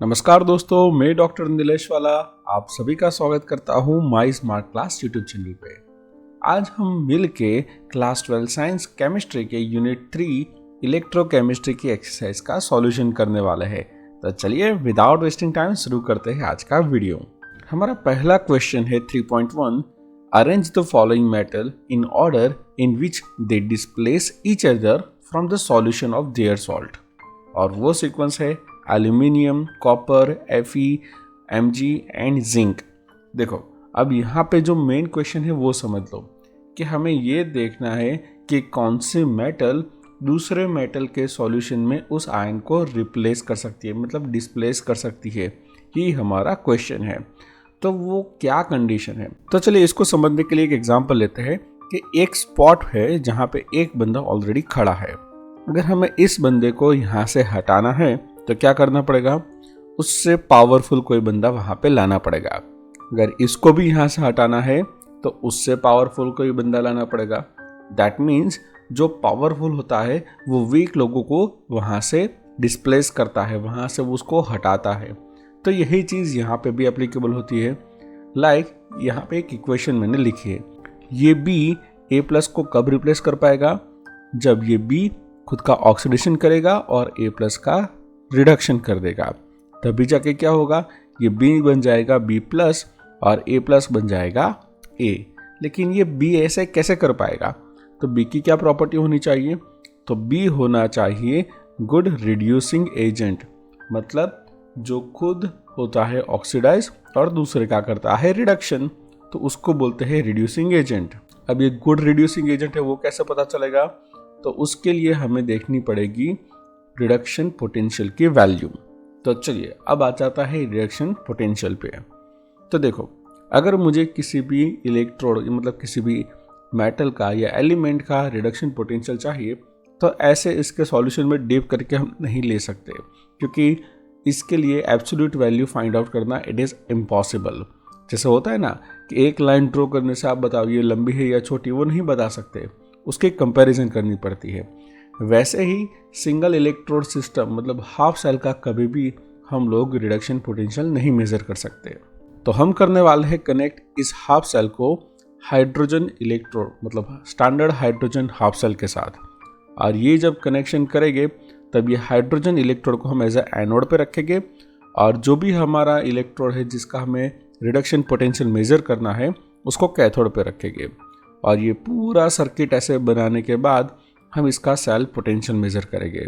नमस्कार दोस्तों, मैं डॉक्टर नीलेश वाला आप सभी का स्वागत करता हूँ माई स्मार्ट क्लास यूट्यूब चैनल पे। आज हम मिल के क्लास 12 साइंस केमिस्ट्री के यूनिट 3 इलेक्ट्रोकेमिस्ट्री की एक्सरसाइज का सॉल्यूशन करने वाले हैं। तो चलिए विदाउट वेस्टिंग टाइम शुरू करते हैं आज का वीडियो। हमारा पहला क्वेश्चन है 3.1, arrange the following metal in order in which they displace each other from the solution of their salt. और वो सीक्वेंस है aluminium, copper, Fe, Mg and zinc. देखो अब यहाँ पे जो मेन क्वेश्चन है वो समझ लो कि हमें ये देखना है कि कौन से मेटल दूसरे मेटल के सॉल्यूशन में उस आयन को रिप्लेस कर सकती है, मतलब डिस्प्लेस कर सकती है। ये हमारा क्वेश्चन है। तो वो क्या कंडीशन है, तो चलिए इसको समझने के लिए एक एग्जांपल लेते हैं कि एक स्पॉट है जहाँ पे एक बंदा ऑलरेडी खड़ा है। अगर हमें इस बंदे को यहाँ से हटाना है तो क्या करना पड़ेगा, उससे पावरफुल कोई बंदा वहां पे लाना पड़ेगा। अगर इसको भी यहाँ से हटाना है तो उससे पावरफुल कोई बंदा लाना पड़ेगा। दैट मीन्स जो पावरफुल होता है वो वीक लोगों को वहां से डिस्प्लेस करता है, वहां से उसको हटाता है। तो यही चीज यहाँ पे भी एप्लीकेबल होती है। लाइक यहाँ पे एक इक्वेशन मैंने लिखी है, ये बी ए प्लस को कब रिप्लेस कर पाएगा, जब ये बी खुद का ऑक्सीडेशन करेगा और ए प्लस का रिडक्शन कर देगा। तभी जाके क्या होगा, ये बी बन जाएगा बी प्लस और ए प्लस बन जाएगा ए। लेकिन ये बी ऐसे कैसे कर पाएगा, तो बी की क्या प्रॉपर्टी होनी चाहिए, तो बी होना चाहिए गुड रिड्यूसिंग एजेंट, मतलब जो खुद होता है ऑक्सीडाइज और दूसरे का करता है रिडक्शन, तो उसको बोलते हैं रिड्यूसिंग एजेंट। अब ये गुड रिड्यूसिंग एजेंट है वो कैसे पता चलेगा, तो उसके लिए हमें देखनी पड़ेगी रिडक्शन पोटेंशियल की वैल्यू। तो चलिए अब आ जाता है रिडक्शन पोटेंशियल पे। तो देखो अगर मुझे किसी भी इलेक्ट्रोड मतलब किसी भी मेटल का या एलिमेंट का रिडक्शन पोटेंशियल चाहिए तो ऐसे इसके सॉल्यूशन में डीप करके हम नहीं ले सकते, क्योंकि इसके लिए एब्सोल्यूट वैल्यू फाइंड आउट करना इट इज़ इम्पॉसिबल। जैसे होता है ना कि एक लाइन ड्रॉ करने से आप बताओ ये लंबी है या छोटी, वो नहीं बता सकते, उसकी कंपैरिजन करनी पड़ती है। वैसे ही सिंगल इलेक्ट्रोड सिस्टम मतलब हाफ सेल का कभी भी हम लोग रिडक्शन पोटेंशियल नहीं मेजर कर सकते। तो हम करने वाले हैं कनेक्ट इस हाफ सेल को हाइड्रोजन इलेक्ट्रोड मतलब स्टैंडर्ड हाइड्रोजन हाफ सेल के साथ। और ये जब कनेक्शन करेंगे तब ये हाइड्रोजन इलेक्ट्रोड को हम एज ए एनोड पे रखेंगे और जो भी हमारा इलेक्ट्रोड है जिसका हमें रिडक्शन पोटेंशियल मेजर करना है उसको कैथोड पे रखेंगे। और ये पूरा सर्किट ऐसे बनाने के बाद हम इसका सेल पोटेंशियल मेजर करेंगे।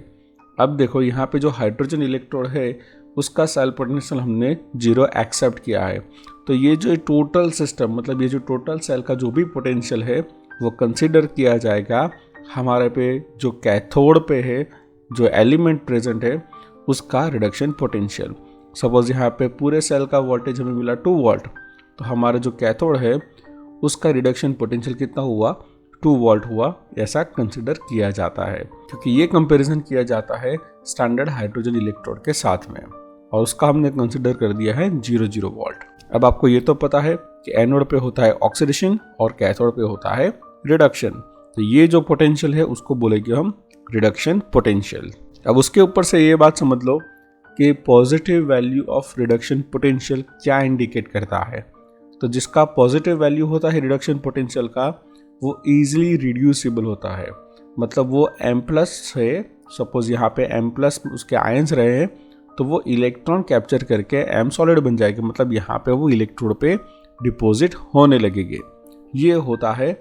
अब देखो यहाँ पे जो हाइड्रोजन इलेक्ट्रोड है उसका सेल पोटेंशियल हमने 0 एक्सेप्ट किया है। तो ये जो टोटल सिस्टम मतलब ये जो टोटल सेल का जो भी पोटेंशियल है वो कंसीडर किया जाएगा हमारे पे जो कैथोड पे है, जो एलिमेंट प्रेजेंट है उसका रिडक्शन पोटेंशियल। सपोज यहाँ पे पूरे सेल का वोल्टेज हमें मिला 2 वोल्ट, तो हमारा जो कैथोड है उसका रिडक्शन पोटेंशियल कितना हुआ, 2 वोल्ट हुआ, ऐसा कंसिडर किया जाता है। क्योंकि ये कंपैरिजन किया जाता है स्टैंडर्ड हाइड्रोजन इलेक्ट्रोड के साथ में और उसका हमने कंसिडर कर दिया है 0 वोल्ट। अब आपको ये तो पता है कि एनोड पे होता है ऑक्सीडेशन और कैथोड पे होता है रिडक्शन। तो ये जो पोटेंशियल है उसको बोलेंगे हम रिडक्शन पोटेंशियल। अब उसके ऊपर से ये बात समझ लो कि positive value of reduction potential क्या इंडिकेट करता है। तो जिसका पॉजिटिव वैल्यू होता है रिडक्शन पोटेंशियल का वो ईजिली रिड्यूसिबल होता है, मतलब वो M प्लस से सपोज यहाँ पे M प्लस उसके आयंस रहे हैं तो वो इलेक्ट्रॉन कैप्चर करके M सॉलिड बन जाएगा, मतलब यहाँ पे वो इलेक्ट्रोड पे डिपॉजिट होने लगेंगे। ये होता है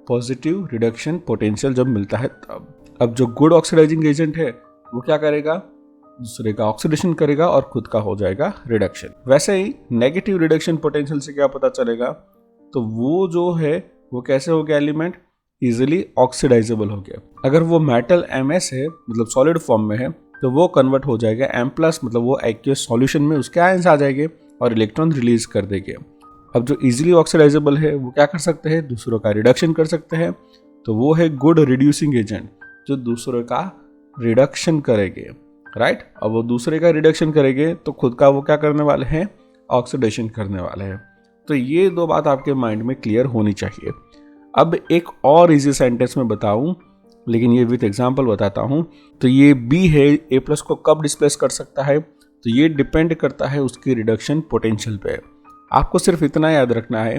पॉजिटिव रिडक्शन पोटेंशियल जब मिलता है तब। अब जो गुड ऑक्सीडाइजिंग एजेंट है वो क्या करेगा, दूसरे का ऑक्सीडेशन करेगा और खुद का हो जाएगा रिडक्शन। वैसे ही नेगेटिव रिडक्शन पोटेंशियल से क्या पता चलेगा, तो वो जो है वो कैसे हो गया, एलिमेंट इजीली ऑक्सीडाइजेबल हो गया। अगर वो मेटल MS है मतलब सॉलिड फॉर्म में है तो वो कन्वर्ट हो जाएगा M प्लस, मतलब वो एक्वियस सॉल्यूशन में उसके आयंस आ जाएंगे और इलेक्ट्रॉन रिलीज कर देंगे। अब जो इजीली ऑक्सीडाइजेबल है वो क्या कर सकते हैं, दूसरों का रिडक्शन कर सकते हैं, तो वो है गुड रिड्यूसिंग एजेंट जो दूसरों का रिडक्शन करेंगे, राइट। अब वो दूसरे का रिडक्शन करेंगे तो खुद का वो क्या करने वाले हैं, ऑक्सीडेशन करने वाले हैं। तो ये दो बात आपके माइंड में क्लियर होनी चाहिए। अब एक और इजी सेंटेंस में बताऊं, लेकिन ये विथ एग्जांपल बताता हूं। तो ये बी है, ए प्लस को कब डिस्प्लेस कर सकता है, तो ये डिपेंड करता है उसकी रिडक्शन पोटेंशियल पे। आपको सिर्फ इतना याद रखना है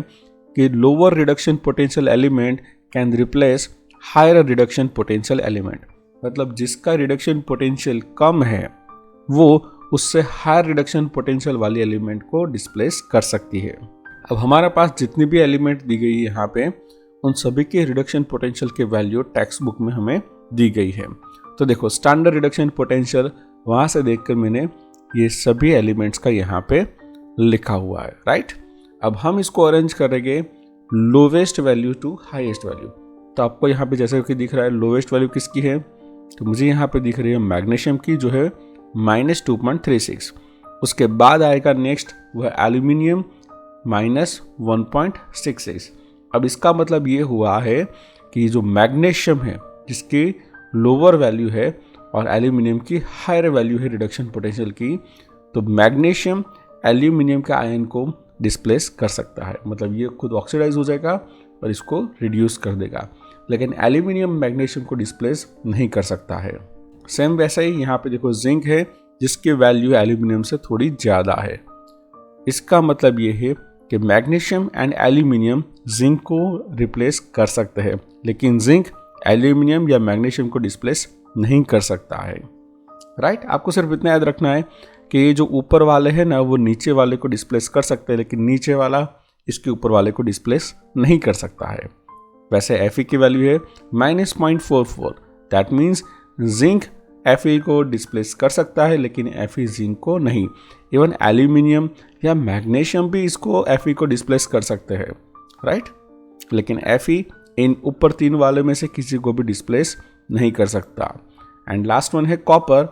कि lower reduction potential element can replace higher reduction potential element. मतलब जिसका रिडक्शन पोटेंशियल कम है वो उससे हायर रिडक्शन पोटेंशियल वाली एलिमेंट को डिस्प्लेस कर सकती है। अब हमारे पास जितनी भी एलिमेंट दी गई है यहाँ पे, उन सभी के रिडक्शन पोटेंशियल के वैल्यू टेक्स्ट बुक में हमें दी गई है। तो देखो स्टैंडर्ड रिडक्शन पोटेंशियल वहाँ से देखकर मैंने ये सभी एलिमेंट्स का यहाँ पे लिखा हुआ है, राइट। अब हम इसको अरेंज करेंगे lowest value to highest value. तो आपको यहाँ पे जैसे कि दिख रहा है लोवेस्ट वैल्यू किसकी है, तो मुझे यहाँ पे दिख रही है मैग्नीशियम की जो है -2.36। उसके बाद आएगा नेक्स्ट वह एल्यूमिनियम -1.66। अब इसका मतलब ये हुआ है कि जो मैग्नीशियम है जिसकी लोअर वैल्यू है और एल्यूमिनियम की हायर वैल्यू है रिडक्शन पोटेंशियल की, तो मैग्नीशियम एल्यूमिनियम के आयन को डिस्प्लेस कर सकता है। मतलब ये खुद ऑक्सीडाइज हो जाएगा और इसको रिड्यूस कर देगा, लेकिन एल्यूमिनियम मैग्नीशियम को डिस्प्लेस नहीं कर सकता है। सेम वैसा ही यहाँ पे देखो जिंक है जिसकी वैल्यू एल्यूमिनियम से थोड़ी ज़्यादा है। इसका मतलब ये है कि मैग्नीशियम एंड एल्यूमिनियम जिंक को रिप्लेस कर सकते हैं, लेकिन जिंक एल्यूमिनियम या मैग्नीशियम को डिस्प्लेस नहीं कर सकता है, राइट। आपको सिर्फ इतना याद रखना है कि ये जो ऊपर वाले हैं ना वो नीचे वाले को डिस्प्लेस कर सकते हैं, लेकिन नीचे वाला इसके ऊपर वाले को डिस्प्लेस नहीं कर सकता है। वैसे Fe की वैल्यू है -0.44। दैट मीन्स जिंक Fe को डिस्प्लेस कर सकता है लेकिन Fe जिंक को नहीं। इवन एल्यूमिनियम या मैग्नीशियम भी इसको Fe को डिस्प्लेस कर सकते हैं, राइट। लेकिन Fe इन ऊपर तीन वाले में से किसी को भी डिस्प्लेस नहीं कर सकता। एंड लास्ट वन है कॉपर।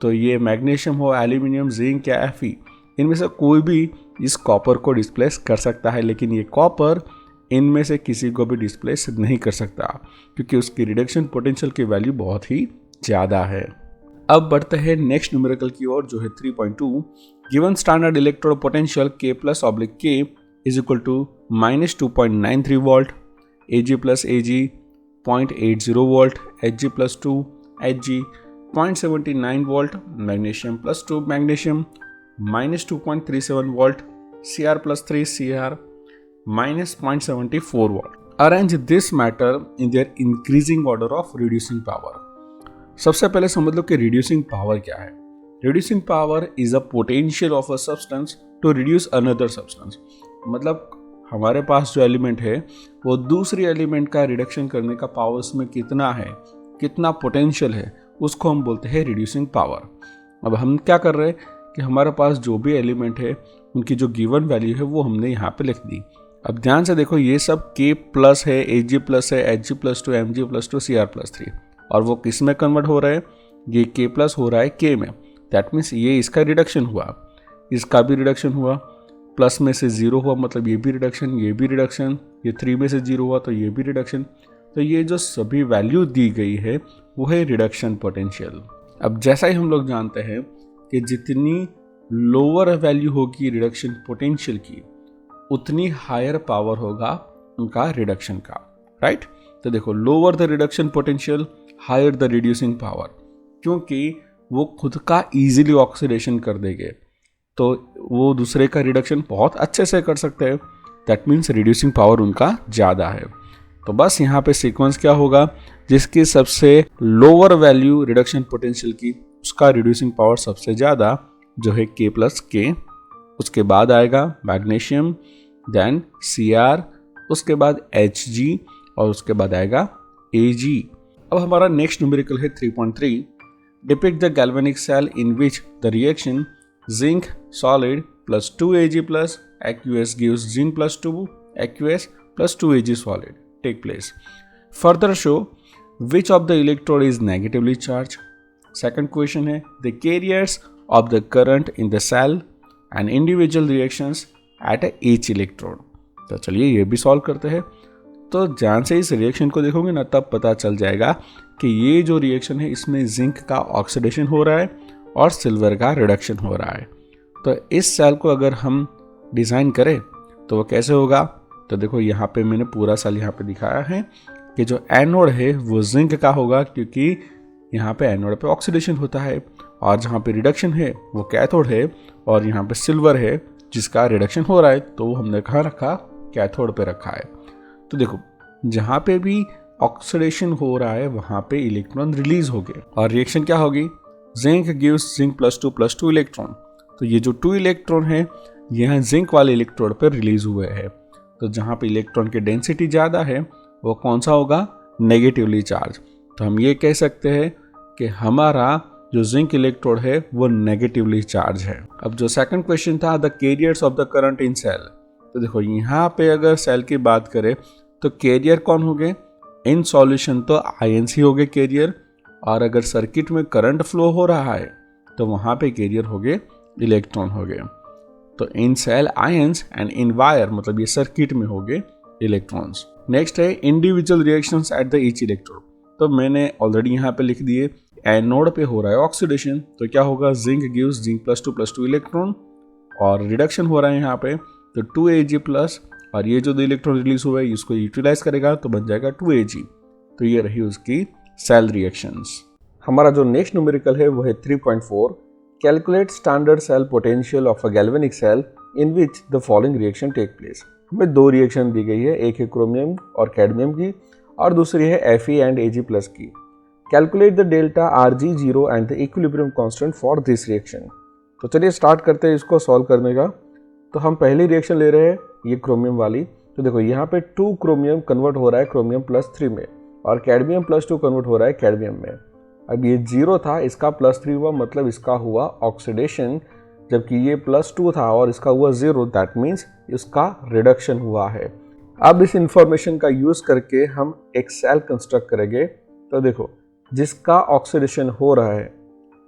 तो ये मैग्नीशियम हो, एल्यूमिनियम, जिंक या Fe, इनमें से कोई भी इस कॉपर को डिस्प्लेस कर सकता है, लेकिन ये कॉपर इनमें से किसी को भी डिस्प्लेस नहीं कर सकता क्योंकि उसकी रिडक्शन पोटेंशियल की वैल्यू बहुत ही ज़्यादा है। अब बढ़ते हैं नेक्स्ट न्यूमेरिकल की ओर जो है 3.2। Given standard electrode potential K+K is equal to -2.93 volt, Ag+Ag 0.80 volt, Hg+2 Hg 0.79 volt, magnesium magnesium -2.37 volt, Cr+3 Cr -0.74 watt. Arrange this matter in their increasing order of reducing power. सबसे पहले समझ लो कि reducing power क्या है। Reducing power is a potential of a substance to reduce another substance. मतलब हमारे पास जो element है वो दूसरी एलिमेंट का रिडक्शन करने का पावर उसमें कितना है, कितना पोटेंशियल है, उसको हम बोलते हैं रिड्यूसिंग पावर। अब हम क्या कर रहे हैं कि हमारे पास जो भी एलिमेंट है उनकी जो गिवन वैल्यू है वो हमने यहाँ पे लिख दी। अब ध्यान से देखो ये सब K+ है, Ag+ है, Hg+2, Mg+2, Cr+3 और वो किस में कन्वर्ट हो रहा है, ये K+ हो रहा है K में। दैट मीन्स ये इसका रिडक्शन हुआ, इसका भी रिडक्शन हुआ, प्लस में से 0 हुआ मतलब ये भी रिडक्शन, ये भी रिडक्शन, ये 3 में से 0 हुआ तो ये भी रिडक्शन। तो ये जो सभी वैल्यू दी गई है वो है रिडक्शन पोटेंशियल। अब जैसा ही हम लोग जानते हैं कि जितनी लोअर वैल्यू होगी रिडक्शन पोटेंशियल की उतनी हायर पावर होगा उनका रिडक्शन का, राइट। तो देखो lower the reduction potential higher the reducing power, क्योंकि वो खुद का इजीली ऑक्सीडेशन कर देंगे तो वो दूसरे का रिडक्शन बहुत अच्छे से कर सकते हैं। दैट मीन्स रिड्यूसिंग पावर उनका ज़्यादा है। तो बस यहाँ पे सीक्वेंस क्या होगा, जिसकी सबसे लोअर वैल्यू रिडक्शन पोटेंशियल की उसका रिड्यूसिंग पावर सबसे ज़्यादा जो है K+K, उसके बाद आएगा मैग्नीशियम, देन Cr, उसके बाद Hg और उसके बाद आएगा Ag। अब हमारा नेक्स्ट न्यूमेरिकल है 3.3। Depict the galvanic cell in which the reaction zinc solid plus 2Ag plus aqueous gives zinc plus 2 aqueous plus 2Ag solid take place. Further show which of the electrode is negatively charged. Second question है the carriers of the current in the cell and individual reactions at each electrode. तो चलिए ये भी solve करते हैं। तो ध्यान से इस रिएक्शन को देखोगे ना तब पता चल जाएगा कि ये जो रिएक्शन है इसमें जिंक का ऑक्सीडेशन हो रहा है और सिल्वर का रिडक्शन हो रहा है। तो इस सेल को अगर हम डिज़ाइन करें तो वो कैसे होगा, तो देखो यहाँ पे मैंने पूरा सेल यहाँ पे दिखाया है कि जो एनोड है वो जिंक का होगा क्योंकि यहाँ पे एनोड पे ऑक्सीडेशन होता है और जहाँ पे रिडक्शन है वो कैथोड है, और यहाँ पे सिल्वर है जिसका रिडक्शन हो रहा है, तो हमने कहाँ रखा, कैथोड पे रखा है। तो देखो जहाँ पे भी ऑक्सीडेशन हो रहा है वहाँ पे इलेक्ट्रॉन रिलीज हो गए, और रिएक्शन क्या होगी, zinc gives zinc plus two electron. तो ये जो 2 इलेक्ट्रॉन है यहाँ जिंक वाले इलेक्ट्रोड पर रिलीज हुए हैं। तो जहाँ पे इलेक्ट्रॉन की डेंसिटी ज़्यादा है वो कौन सा होगा, नेगेटिवली चार्ज। तो हम ये कह सकते हैं कि हमारा जो जिंक इलेक्ट्रोड है वो नेगेटिवली चार्ज है। अब जो सेकंड क्वेश्चन था, the carriers of the current in cell. तो देखो यहाँ पे अगर सेल की बात करें तो कैरियर कौन हो गए, इन सॉल्यूशन तो आयंस ही हो गए कैरियर, और अगर सर्किट में करंट फ्लो हो रहा है तो वहाँ पे कैरियर हो गए इलेक्ट्रॉन हो गए। तो in cell ions and in wire मतलब ये सर्किट में हो गए इलेक्ट्रॉन्स। नेक्स्ट है individual reactions at the each electrode. तो मैंने ऑलरेडी यहाँ पे लिख दिए, एनोड पे हो रहा है ऑक्सीडेशन, तो क्या होगा, zinc gives zinc plus two electron, और रिडक्शन हो रहा है यहाँ पे तो 2Ag प्लस, और ये जो 2 इलेक्ट्रॉन रिलीज हुआ है इसको यूटिलाइज करेगा तो बन जाएगा 2Ag। तो ये रही उसकी सेल रिएक्शंस। हमारा जो नेक्स्ट न्यूमेरिकल है वो है 3.4, calculate standard cell potential of a galvanic cell in which the following reaction take place. हमें 2 रिएक्शन दी गई है, एक है क्रोमियम और कैडमियम की, और दूसरी है Fe एंड Ag प्लस की। Calculate the delta Rg0 and the equilibrium constant for this reaction. तो चलिए स्टार्ट करते हैं इसको सॉल्व करने का। तो हम पहली रिएक्शन ले रहे हैं ये क्रोमियम वाली। तो देखो यहाँ पे 2 क्रोमियम कन्वर्ट हो रहा है क्रोमियम +3 में, और कैडमियम +2 कन्वर्ट हो रहा है कैडमियम में। अब ये 0 था, इसका +3 हुआ, मतलब इसका हुआ ऑक्सीडेशन, जबकि ये +2 था और इसका हुआ 0, दैट मीन्स इसका रिडक्शन हुआ है। अब इस इंफॉर्मेशन का यूज करके हम एक सेल कंस्ट्रक्ट करेंगे। तो देखो जिसका ऑक्सीडेशन हो रहा है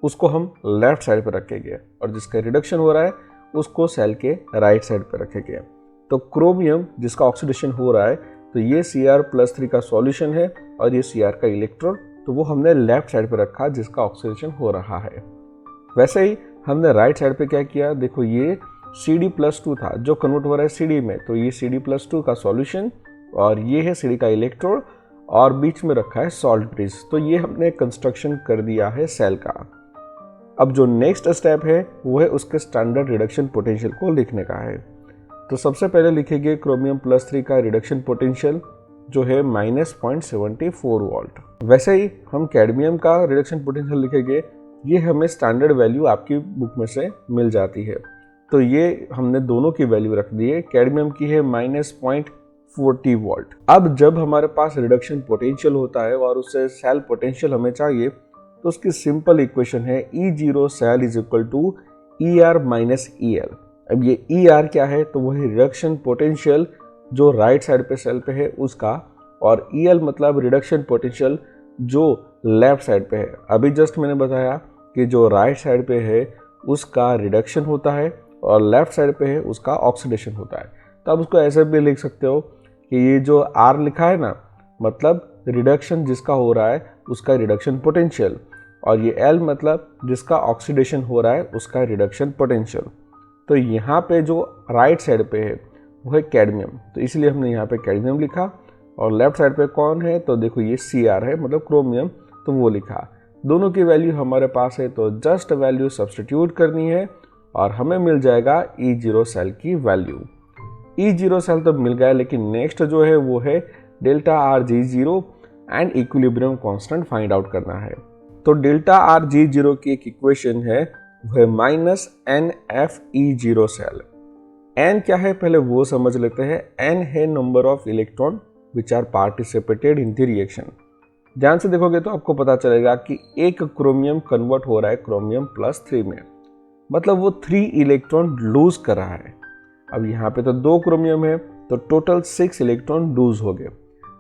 उसको हम लेफ्ट साइड पर रखेंगे, और जिसका रिडक्शन हो रहा है उसको सेल के राइट साइड पर रखेंगे। तो क्रोमियम जिसका ऑक्सीडेशन हो रहा है तो ये Cr+3 का सॉल्यूशन है, और ये Cr का इलेक्ट्रोड, तो वो हमने लेफ्ट साइड पर रखा जिसका ऑक्सीडेशन हो रहा है। वैसे ही हमने राइट साइड पे क्या किया, देखो ये Cd+2 था जो कन्वर्ट हो रहा है Cd में, तो ये Cd+2 का सॉल्यूशन, और ये है Cd का इलेक्ट्रोड, और बीच में रखा है सॉल्ट ब्रिज। तो ये हमने कंस्ट्रक्शन कर दिया है सेल का। अब जो नेक्स्ट स्टेप है वो है उसके स्टैंडर्ड रिडक्शन पोटेंशियल को लिखने का है। तो सबसे पहले लिखेंगे क्रोमियम +3 का रिडक्शन पोटेंशियल जो है -0.74 वोल्ट। वैसे ही हम कैडमियम का रिडक्शन पोटेंशियल लिखेंगे, ये हमें स्टैंडर्ड वैल्यू आपकी बुक में से मिल जाती है। तो ये हमने दोनों की वैल्यू रख दी है, कैडमियम की है -0.40 वोल्ट। अब जब हमारे पास रिडक्शन पोटेंशियल होता है और उससे सेल पोटेंशियल हमें चाहिए, तो उसकी सिंपल इक्वेशन है E0 cell is equal to ER minus EL। अब ये ER क्या है, तो वही रिडक्शन पोटेंशियल जो राइट साइड पे सेल पे है उसका, और EL मतलब रिडक्शन पोटेंशियल जो लेफ्ट साइड पे है। अभी जस्ट मैंने बताया कि जो राइट साइड पे है उसका रिडक्शन होता है और लेफ्ट साइड पे है उसका ऑक्सीडेशन होता है। तो आप उसको ऐसे भी लिख सकते हो कि ये जो R लिखा है ना, मतलब रिडक्शन जिसका हो रहा है उसका रिडक्शन पोटेंशियल, और ये L मतलब जिसका ऑक्सीडेशन हो रहा है उसका रिडक्शन पोटेंशियल। तो यहाँ पे जो राइट साइड पे है वो है कैडमियम, तो इसलिए हमने यहाँ पे कैडमियम लिखा, और लेफ्ट साइड पे कौन है, तो देखो ये Cr है मतलब क्रोमियम, तो वो लिखा। दोनों की वैल्यू हमारे पास है, तो जस्ट वैल्यू सब्स्टिट्यूट करनी है और हमें मिल जाएगा E0 सेल की वैल्यू। E0 सेल तो मिल गया, लेकिन नेक्स्ट जो है वो है delta Rg0 and equilibrium constant find out करना है। तो डेल्टा Rg0 की एक इक्वेशन है वो है -NFE0 सेल। n क्या है पहले वो समझ लेते हैं। n है number of electron which are participated in the reaction. ध्यान से देखोगे तो आपको पता चलेगा कि एक क्रोमियम कन्वर्ट हो रहा है क्रोमियम +3 में, मतलब वो 3 इलेक्ट्रॉन लूज कर रहा है। अब यहाँ पे तो 2 क्रोमियम है तो टोटल 6 इलेक्ट्रॉन लूज हो गए।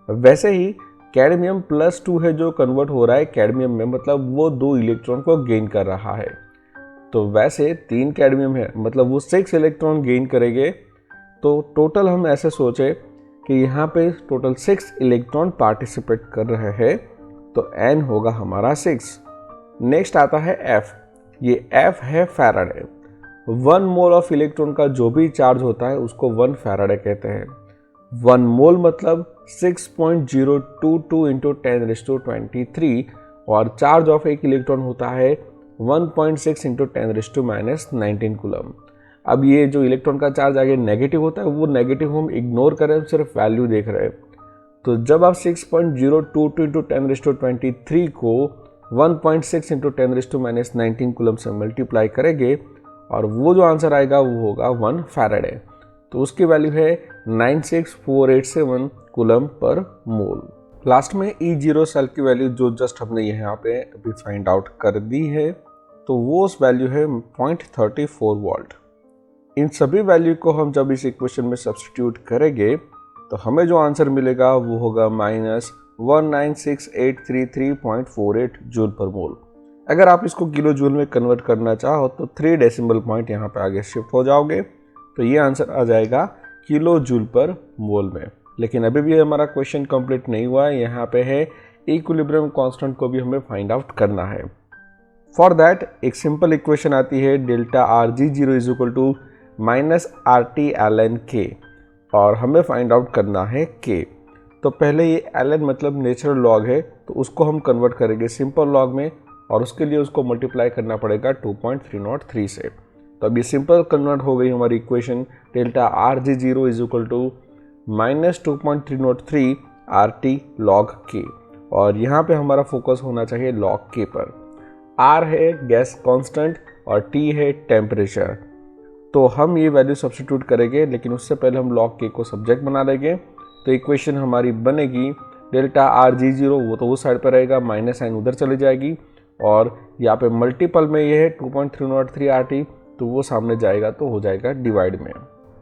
वैसे ही कैडमियम +2 है जो कन्वर्ट हो रहा है कैडमियम में, मतलब वो 2 इलेक्ट्रॉन को गेन कर रहा है। तो वैसे 3 कैडमियम है मतलब वो 6 इलेक्ट्रॉन गेन करेंगे। तो टोटल हम ऐसे सोचे कि यहाँ पे टोटल 6 इलेक्ट्रॉन पार्टिसिपेट कर रहे हैं, तो n होगा हमारा 6। नेक्स्ट आता है F। ये F है फैराडे। 1 मोल ऑफ इलेक्ट्रॉन का जो भी चार्ज होता है उसको 1 फैराडे कहते हैं। 1 मोल मतलब 6.022 × 10⁻23, और चार्ज ऑफ एक इलेक्ट्रॉन होता है 1.6 इंटू 10⁻⁻19 कूलम। अब ये जो इलेक्ट्रॉन का चार्ज आगे नेगेटिव होता है वो नेगेटिव हम इग्नोर करें, सिर्फ वैल्यू देख रहे हैं। तो जब आप 6.022 इंटू 10⁻23 को 1.6 इंटू 10⁻⁻19 कूलम से मल्टीप्लाई करेंगे और वो जो आंसर आएगा वो होगा 1 फैराडे। तो उसकी वैल्यू है 96487 कूलम पर मोल। लास्ट में E0 सेल की वैल्यू जो जस्ट हमने यहाँ पे अभी फाइंड आउट कर दी है, तो वो उस वैल्यू है 0.34 वोल्ट। इन सभी वैल्यू को हम जब इस इक्वेशन में सब्स्टिट्यूट करेंगे तो हमें जो आंसर मिलेगा वो होगा -196,833.48 जूल पर मोल। अगर आप इसको किलो जूल में कन्वर्ट करना चाहो तो 3 डेसिमल पॉइंट यहाँ पे आगे शिफ्ट हो जाओगे, तो ये आंसर आ जाएगा किलो जूल पर मोल में। लेकिन अभी भी हमारा क्वेश्चन कंप्लीट नहीं हुआ है, यहाँ पे है इक्विलिब्रियम कांस्टेंट को भी हमें फाइंड आउट करना है। फॉर दैट एक सिंपल इक्वेशन आती है delta Rg0 is equal to -RT ln K और हमें फाइंड आउट करना है K। तो पहले ये ln मतलब नेचुरल लॉग है, तो उसको हम कन्वर्ट करेंगे सिंपल लॉग में और उसके लिए उसको मल्टीप्लाई करना पड़ेगा 2.303 से। तो अब ये सिंपल कन्वर्ट हो गई हमारी equation delta Rg0 is equal to -2.303 RT log K और यहाँ पे हमारा फोकस होना चाहिए log K पर। R है गैस कांस्टेंट और T है टेम्परेचर। तो हम ये वैल्यू सब्स्टिट्यूट करेंगे, लेकिन उससे पहले हम log K को सब्जेक्ट बना लेंगे। तो इक्वेशन हमारी बनेगी डेल्टा Rg0 वो तो उस साइड पर रहेगा, माइनस साइन उधर चली जाएगी और यहाँ पे मल्टीपल में ये है 2.303 RT, तो वो सामने जाएगा तो हो जाएगा डिवाइड में।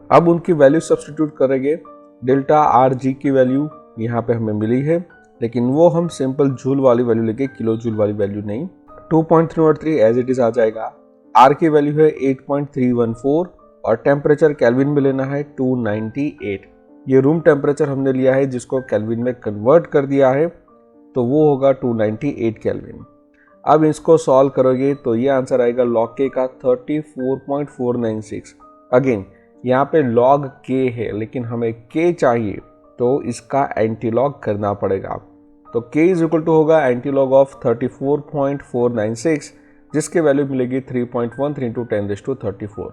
अब उनकी वैल्यू सब्स्टिट्यूट करेंगे। डेल्टा Rg की वैल्यू यहाँ पे हमें मिली है, लेकिन वो हम सिंपल जूल वाली वैल्यू लेके किलो जूल वाली वैल्यू नहीं। 2.303 एज इट इज आ जाएगा। R की वैल्यू है 8.314 और टेम्परेचर केल्विन में लेना है 298। ये रूम टेम्परेचर हमने लिया है जिसको केल्विन में कन्वर्ट कर दिया है, तो वो होगा 298 केल्विन। अब इसको सॉल्व करोगे तो ये आंसर आएगा log K का 34.496। अगेन यहाँ पे log K है, लेकिन हमें K चाहिए तो इसका एंटी लॉग करना पड़ेगा। तो K इज इक्वल टू होगा एंटी लॉग ऑफ 34.496, जिसकी वैल्यू मिलेगी 3.13 इंटू 10⁻34।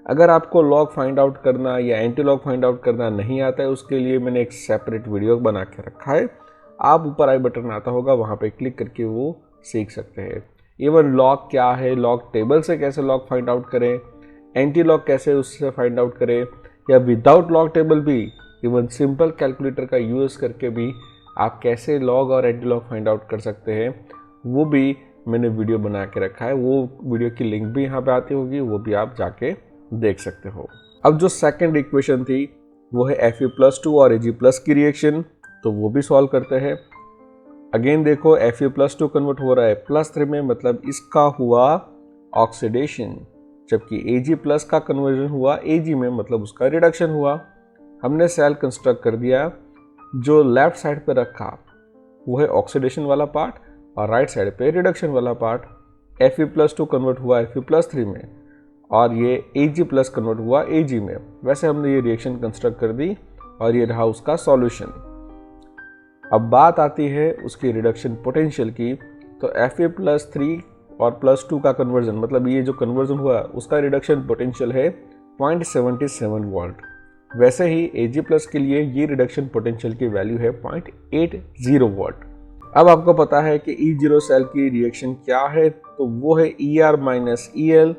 अगर आपको लॉग फाइंड आउट करना या एंटी लॉग फाइंड आउट करना नहीं आता है, उसके लिए मैंने एक सेपरेट वीडियो बना के रखा है। आप ऊपर आई बटन आता होगा, वहाँ पे क्लिक करके वो सीख सकते हैं। इवन लॉग क्या है, लॉग टेबल से कैसे लॉग फाइंड आउट करें, एंटी लॉग कैसे उससे फाइंड आउट करें, या विदाउट लॉग टेबल भी इवन सिंपल कैलकुलेटर का यूज़ करके भी आप कैसे लॉग और एंटी लॉग फाइंड आउट कर सकते हैं, वो भी मैंने वीडियो बना के रखा है। वो वीडियो की लिंक भी यहाँ पे आती होगी, वो भी आप जाके देख सकते हो। अब जो सेकंड इक्वेशन थी वो है Fe+2 और Ag+ की रिएक्शन, तो वो भी सॉल्व करते हैं। अगेन देखो Fe+2 कन्वर्ट हो रहा है +3 में, मतलब इसका हुआ ऑक्सीडेशन, जबकि Ag+ का कन्वर्जन हुआ Ag में, मतलब उसका रिडक्शन हुआ। हमने सेल कंस्ट्रक्ट कर दिया। जो लेफ्ट साइड पे रखा वो है ऑक्सीडेशन वाला पार्ट और राइट साइड पे रिडक्शन वाला पार्ट। Fe+2 कन्वर्ट हुआ Fe+3 में और ये Ag+ कन्वर्ट हुआ Ag में। वैसे हमने ये रिएक्शन कंस्ट्रक्ट कर दी और ये रहा उसका सॉल्यूशन। अब बात आती है उसकी रिडक्शन पोटेंशियल की। तो Fe+3 और +2 का कन्वर्जन, मतलब ये जो कन्वर्जन हुआ उसका रिडक्शन पोटेंशियल है 0.77 वोल्ट। वैसे ही Ag+ के लिए ये रिडक्शन पोटेंशियल की वैल्यू है 0.80 वोल्ट। अब आपको पता है कि E0 सेल की रिएक्शन क्या है, तो वो है ER-EL।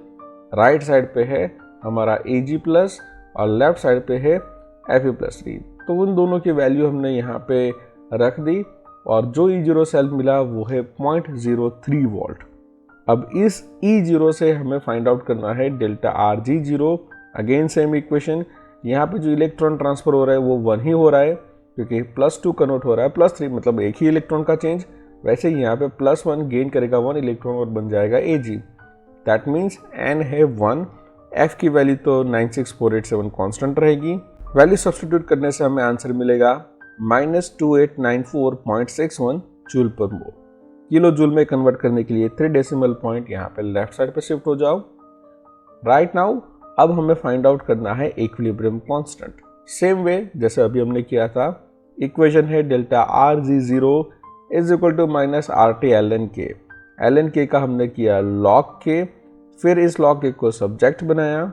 राइट साइड पे है हमारा Ag+ और लेफ्ट साइड पे है Fe+3। तो उन दोनों की वैल्यू हमने यहाँ पे रख दी और जो E0 सेल मिला वो है 0.03 वोल्ट। अब इस E0 से हमें फाइंड आउट करना है delta Rg0। Again same equation, यहाँ पे जो इलेक्ट्रॉन ट्रांसफर हो रहा है वो 1 ही हो रहा है, क्योंकि +2 कन्वर्ट हो रहा है +3, मतलब एक ही इलेक्ट्रॉन का चेंज। वैसे ही यहाँ पे +1 गेन करेगा 1 इलेक्ट्रॉन और बन जाएगा Ag। दैट मीन्स n है 1। F की वैल्यू तो 96487 कांस्टेंट रहेगी। वैल्यू सब्स्टिट्यूट करने से हमें आंसर मिलेगा -2894.61 जूल पर मोल। किलो जूल में कन्वर्ट करने के लिए 3 डेसिमल पॉइंट यहाँ पे लेफ्ट साइड पे शिफ्ट हो जाओ। राइट नाउ अब हमें फाइंड आउट करना है इक्विलिब्रियम कांस्टेंट। सेम वे जैसे अभी हमने किया था। इक्वेशन है delta Rg0 is equal to -RT ln K। ln k का हमने किया log k, फिर इस log k को सब्जेक्ट बनाया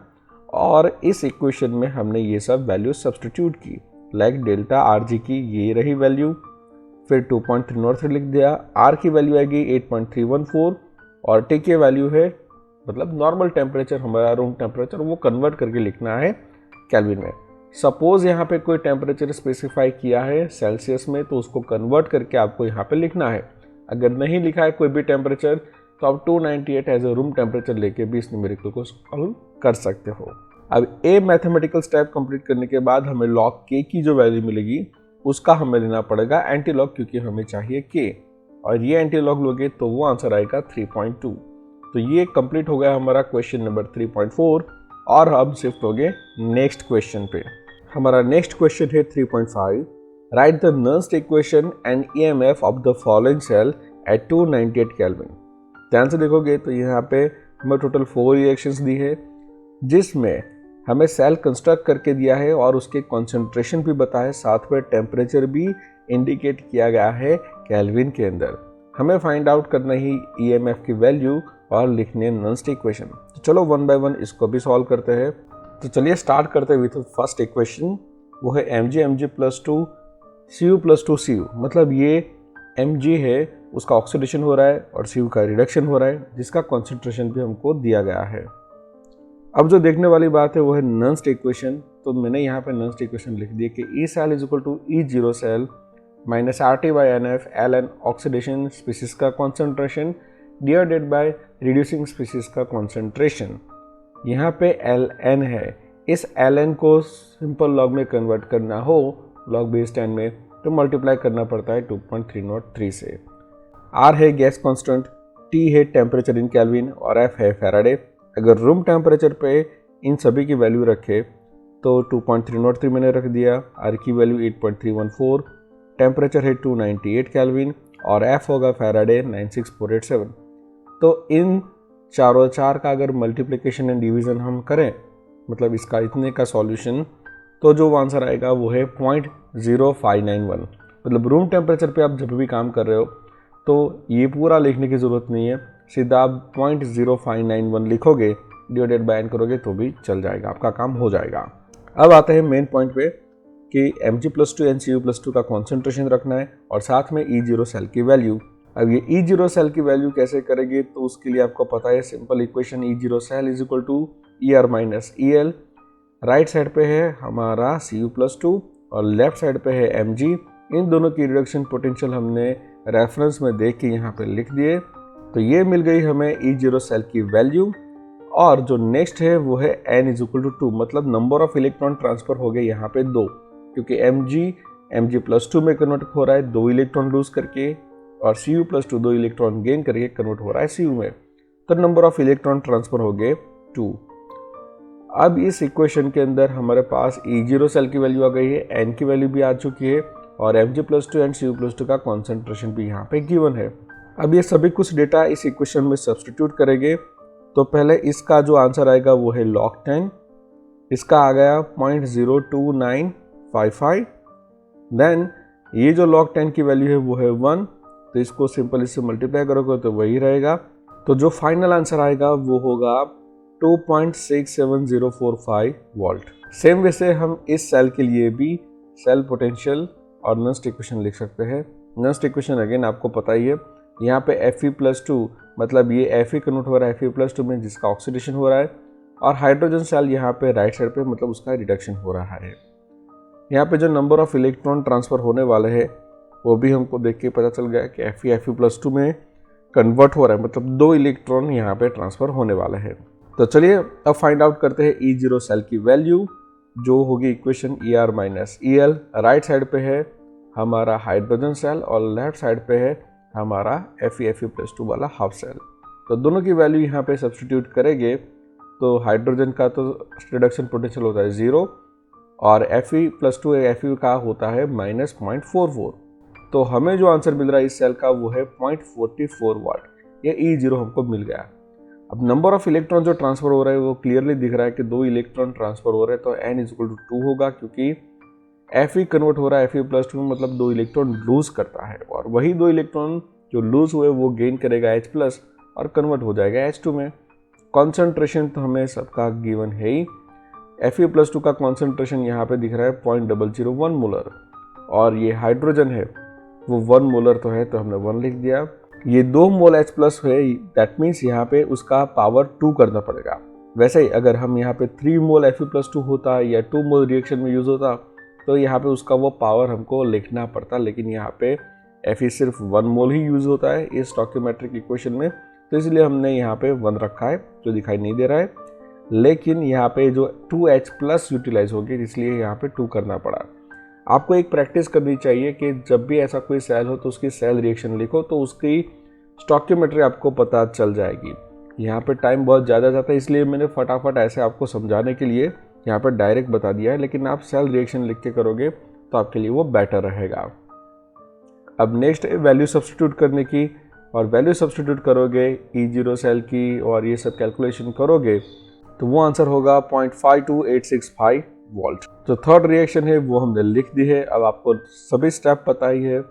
और इस इक्वेशन में हमने ये सब वैल्यू सब्स्टिट्यूट की, लाइक डेल्टा आर जी की ये रही वैल्यू, फिर 2.303 लिख दिया, आर की वैल्यू आएगी 8.314 और टी की वैल्यू है मतलब नॉर्मल टेम्परेचर, हमारा रूम टेम्परेचर, वो कन्वर्ट करके लिखना है केल्विन में। सपोज यहाँ पे कोई टेम्परेचर स्पेसिफाई किया है सेल्सियस में, तो उसको कन्वर्ट करके आपको यहाँ पे लिखना है। अगर नहीं लिखा है कोई भी टेम्परेचर तो आप 298 एज ए रूम टेम्परेचर लेके भी इस न्यूमेरिकल को सॉल्व कर सकते हो। अब ए मैथमेटिकल स्टेप कंप्लीट करने के बाद हमें लॉग के की जो वैल्यू मिलेगी उसका हमें लेना पड़ेगा एंटी लॉग, क्योंकि हमें चाहिए के, और ये एंटी लॉग लोगे तो वो आंसर आएगा 3.2। तो ये कंप्लीट हो गया हमारा क्वेश्चन नंबर 3.4 और हम शिफ्ट हो गए नेक्स्ट क्वेश्चन पे। हमारा नेक्स्ट क्वेश्चन है 3.5, write the Nernst equation and EMF of the following cell at 298 kelvin. ध्यान से देखोगे तो यहाँ पे हमें टोटल 4 रिएक्शंस दी है, जिसमें हमें सेल कंस्ट्रक्ट करके दिया है और उसके कॉन्सेंट्रेशन भी बताया है, साथ में टेम्परेचर भी इंडिकेट किया गया है केल्विन के अंदर। हमें फाइंड आउट करना ही ईएमएफ की वैल्यू और लिखने नर्स्ट इक्वेशन। तो चलो वन बाय वन इसको भी सॉल्व करते हैं। तो चलिए स्टार्ट करते हैं विथ फर्स्ट इक्वेशन, वो है mg plus 2 cu plus 2 cu। मतलब ये mg है उसका ऑक्सीडेशन हो रहा है और cu का रिडक्शन हो रहा है, जिसका कॉन्सेंट्रेशन भी हमको दिया गया है। अब जो देखने वाली बात है वो है नर्स्ट इक्वेशन। तो मैंने यहाँ पे नर्स्ट इक्वेशन लिख दी कि E cell is equal to E zero cell minus R T by N F, L N oxidation species का concentration divided by reducing species का कॉन्सेंट्रेशन। यहाँ पे एल एन है, इस एल एन को सिंपल लॉग में कन्वर्ट करना हो लॉग बेस 10 में तो मल्टीप्लाई करना पड़ता है 2.303 से। आर है गैस कांस्टेंट, टी है टेम्परेचर इन केल्विन और एफ है फैराडे। अगर रूम टेम्परेचर पे इन सभी की वैल्यू रखे तो 2.303 मैंने रख दिया, आर की वैल्यू 8.314, टेम्परेचर है 298 केल्विन और एफ होगा फैराडे 96487। तो इन चारों चार का अगर मल्टीप्लिकेशन एंड डिवीज़न हम करें, मतलब इसका इतने का सॉल्यूशन, तो जो आंसर आएगा वो है 0.0591। मतलब रूम टेम्परेचर पे आप जब भी काम कर रहे हो तो ये पूरा लिखने की ज़रूरत नहीं है, सीधा आप 0.0591 लिखोगे डिवाइडेड बाय एन करोगे तो भी चल जाएगा, आपका काम हो जाएगा। अब आते हैं मेन पॉइंट पे कि Mg+2 एंड Cu+2 का कॉन्सेंट्रेशन रखना है और साथ में E0 सेल की वैल्यू। अब ये E0 सेल की वैल्यू कैसे करेंगे, तो उसके लिए आपको पता है simple equation E0 cell is equal to ER minus EL। Right side पे है हमारा Cu+2 और लेफ्ट साइड पे है Mg। इन दोनों की रिडक्शन पोटेंशियल हमने रेफरेंस में देख के यहाँ पे लिख दिए। तो ये मिल गई हमें E0 सेल की वैल्यू। और जो नेक्स्ट है वो है N इज इक्वल टू 2, मतलब नंबर ऑफ इलेक्ट्रॉन ट्रांसफर हो गए यहाँ पे 2, क्योंकि Mg+2 में कन्वर्ट हो रहा है 2 इलेक्ट्रॉन लूज करके और Cu+2 2 इलेक्ट्रॉन गेन करके कन्वर्ट हो रहा है Cu में। तो नंबर ऑफ इलेक्ट्रॉन ट्रांसफर हो गए 2। अब इस इक्वेशन के अंदर हमारे पास E0 सेल की वैल्यू आ गई है, N की वैल्यू भी आ चुकी है और Mg+2 एंड Cu+2 का कॉन्सेंट्रेशन भी यहाँ पे गिवन है। अब ये सभी कुछ डेटा इस इक्वेशन में सब्स्टिट्यूट करेंगे। तो पहले इसका जो आंसर आएगा वो है log 10, इसका आ गया 0.02955। देन ये जो log 10 की वैल्यू है वो है 1, तो इसको सिंपल इससे मल्टीप्लाई करोगे तो वही रहेगा। तो जो फाइनल आंसर आएगा वो होगा 2.67045 वोल्ट। सेम वैसे हम इस सेल के लिए भी सेल पोटेंशियल और नर्स्ट इक्वेशन लिख सकते हैं। नर्स्ट इक्वेशन अगेन आपको पता ही है, यहाँ पे Fe+2 मतलब ये Fe कन्वर्ट हो रहा है Fe+2 में, जिसका ऑक्सीडेशन हो रहा है, और हाइड्रोजन सेल यहाँ पे राइट साइड पे मतलब उसका रिडक्शन हो रहा है। यहाँ पे जो नंबर ऑफ इलेक्ट्रॉन ट्रांसफर होने वाले हैं वो भी हमको देख के पता चल गया कि Fe+2 में कन्वर्ट हो रहा है, मतलब 2 इलेक्ट्रॉन यहाँ पे ट्रांसफर होने वाले हैं। तो चलिए अब फाइंड आउट करते हैं E0 सेल की वैल्यू, जो होगी equation ER minus EL। Right side पे है हमारा हाइड्रोजन सेल और लेफ्ट साइड पे है हमारा Fe+2 वाला हाफ सेल। तो दोनों की वैल्यू यहाँ पे सब्स्टिट्यूट करेंगे तो हाइड्रोजन का तो रिडक्शन पोटेंशियल होता है 0 और Fe+2 Fe का होता है -0.44। तो हमें जो आंसर मिल रहा है इस सेल का वो है 0.44 वाट। ये E0 हमको मिल गया। अब नंबर ऑफ इलेक्ट्रॉन जो ट्रांसफर हो रहा है वो क्लियरली दिख रहा है कि 2 इलेक्ट्रॉन ट्रांसफर हो रहे हैं, तो N इज इक्वल टू 2 होगा, क्योंकि Fe कन्वर्ट हो रहा है Fe+2 में, मतलब 2 इलेक्ट्रॉन लूज करता है और वही 2 इलेक्ट्रॉन जो लूज हुए वो गेन करेगा H+ और कन्वर्ट हो जाएगा H2 में। कॉन्सेंट्रेशन तो हमें सबका गिवन है ही। Fe+2 का कॉन्सेंट्रेशन यहाँ पे दिख रहा है 0.001 मोलर, और ये हाइड्रोजन है वो 1 मोलर तो है, तो हमने 1 लिख दिया। ये 2 मोल H+ है, दैट मीन्स यहाँ पे उसका पावर 2 करना पड़ेगा। वैसे ही अगर हम यहाँ पे 3 मोल Fe+2 होता या 2 मोल रिएक्शन में यूज होता तो यहाँ पे उसका वो पावर हमको लिखना पड़ता, लेकिन यहाँ पे Fe सिर्फ 1 मोल ही यूज होता है इस स्टोइकियोमेट्रिक इक्वेशन में, तो इसलिए हमने यहाँ पे 1 रखा है जो दिखाई नहीं दे रहा है। लेकिन यहाँ पे जो 2H+ यूटिलाइज होगी इसलिए यहाँ पे 2 करना पड़ा। आपको एक प्रैक्टिस करनी चाहिए कि जब भी ऐसा कोई सेल हो तो उसकी सेल रिएक्शन लिखो, तो उसकी स्टोइकियोमेट्री आपको पता चल जाएगी। यहाँ पे टाइम बहुत ज़्यादा जाता है, इसलिए मैंने फटाफट ऐसे आपको समझाने के लिए यहाँ पे डायरेक्ट बता दिया है, लेकिन आप सेल रिएक्शन लिख के करोगे तो आपके लिए वो बेटर रहेगा। अब नेक्स्ट है वैल्यू सब्स्टिट्यूट करने की, और वैल्यू सब्स्टिट्यूट करोगे E0 सेल की और ये सब कैलकुलेशन करोगे तो वो आंसर होगा 0.52865 वोल्ट। जो थर्ड रिएक्शन है वो हमने लिख दी है। अब आपको सभी स्टेप पता ही है,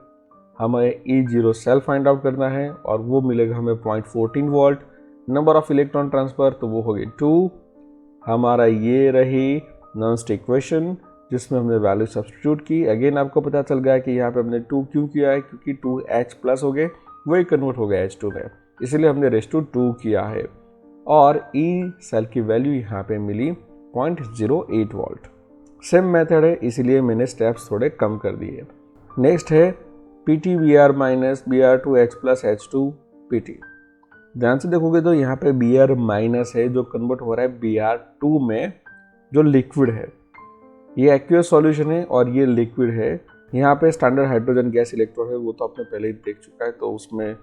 हमें E0 सेल फाइंड आउट करना है और वो मिलेगा हमें 0.14 volt. Number of electron transfer तो वो हो गई 2। हमारा ये रही नॉन्स्ट इक्वेशन जिसमें हमने वैल्यू सब्स्टिट्यूट की। अगेन आपको पता चल गया कि यहाँ पे हमने 2 क्यों किया है, क्योंकि 2H+ हो गए, वही कन्वर्ट हो गया H2 में, इसलिए हमने रेज़ टू 2 किया है। और E सेल की वैल्यू यहाँ पे मिली 0.08 वोल्ट। सेम मेथड है, इसलिए मैंने स्टेप्स थोड़े कम कर दिए। नेक्स्ट है PtBr - Br2H+ H2 PT। ध्यान से देखोगे तो यहाँ पे Br- है जो कन्वर्ट हो रहा है Br2 में, जो लिक्विड है। ये एक्वियस सॉल्यूशन है और ये लिक्विड है। यहाँ पे स्टैंडर्ड हाइड्रोजन गैस इलेक्ट्रोड है, वो तो आपने पहले ही देख चुका है, तो उसमें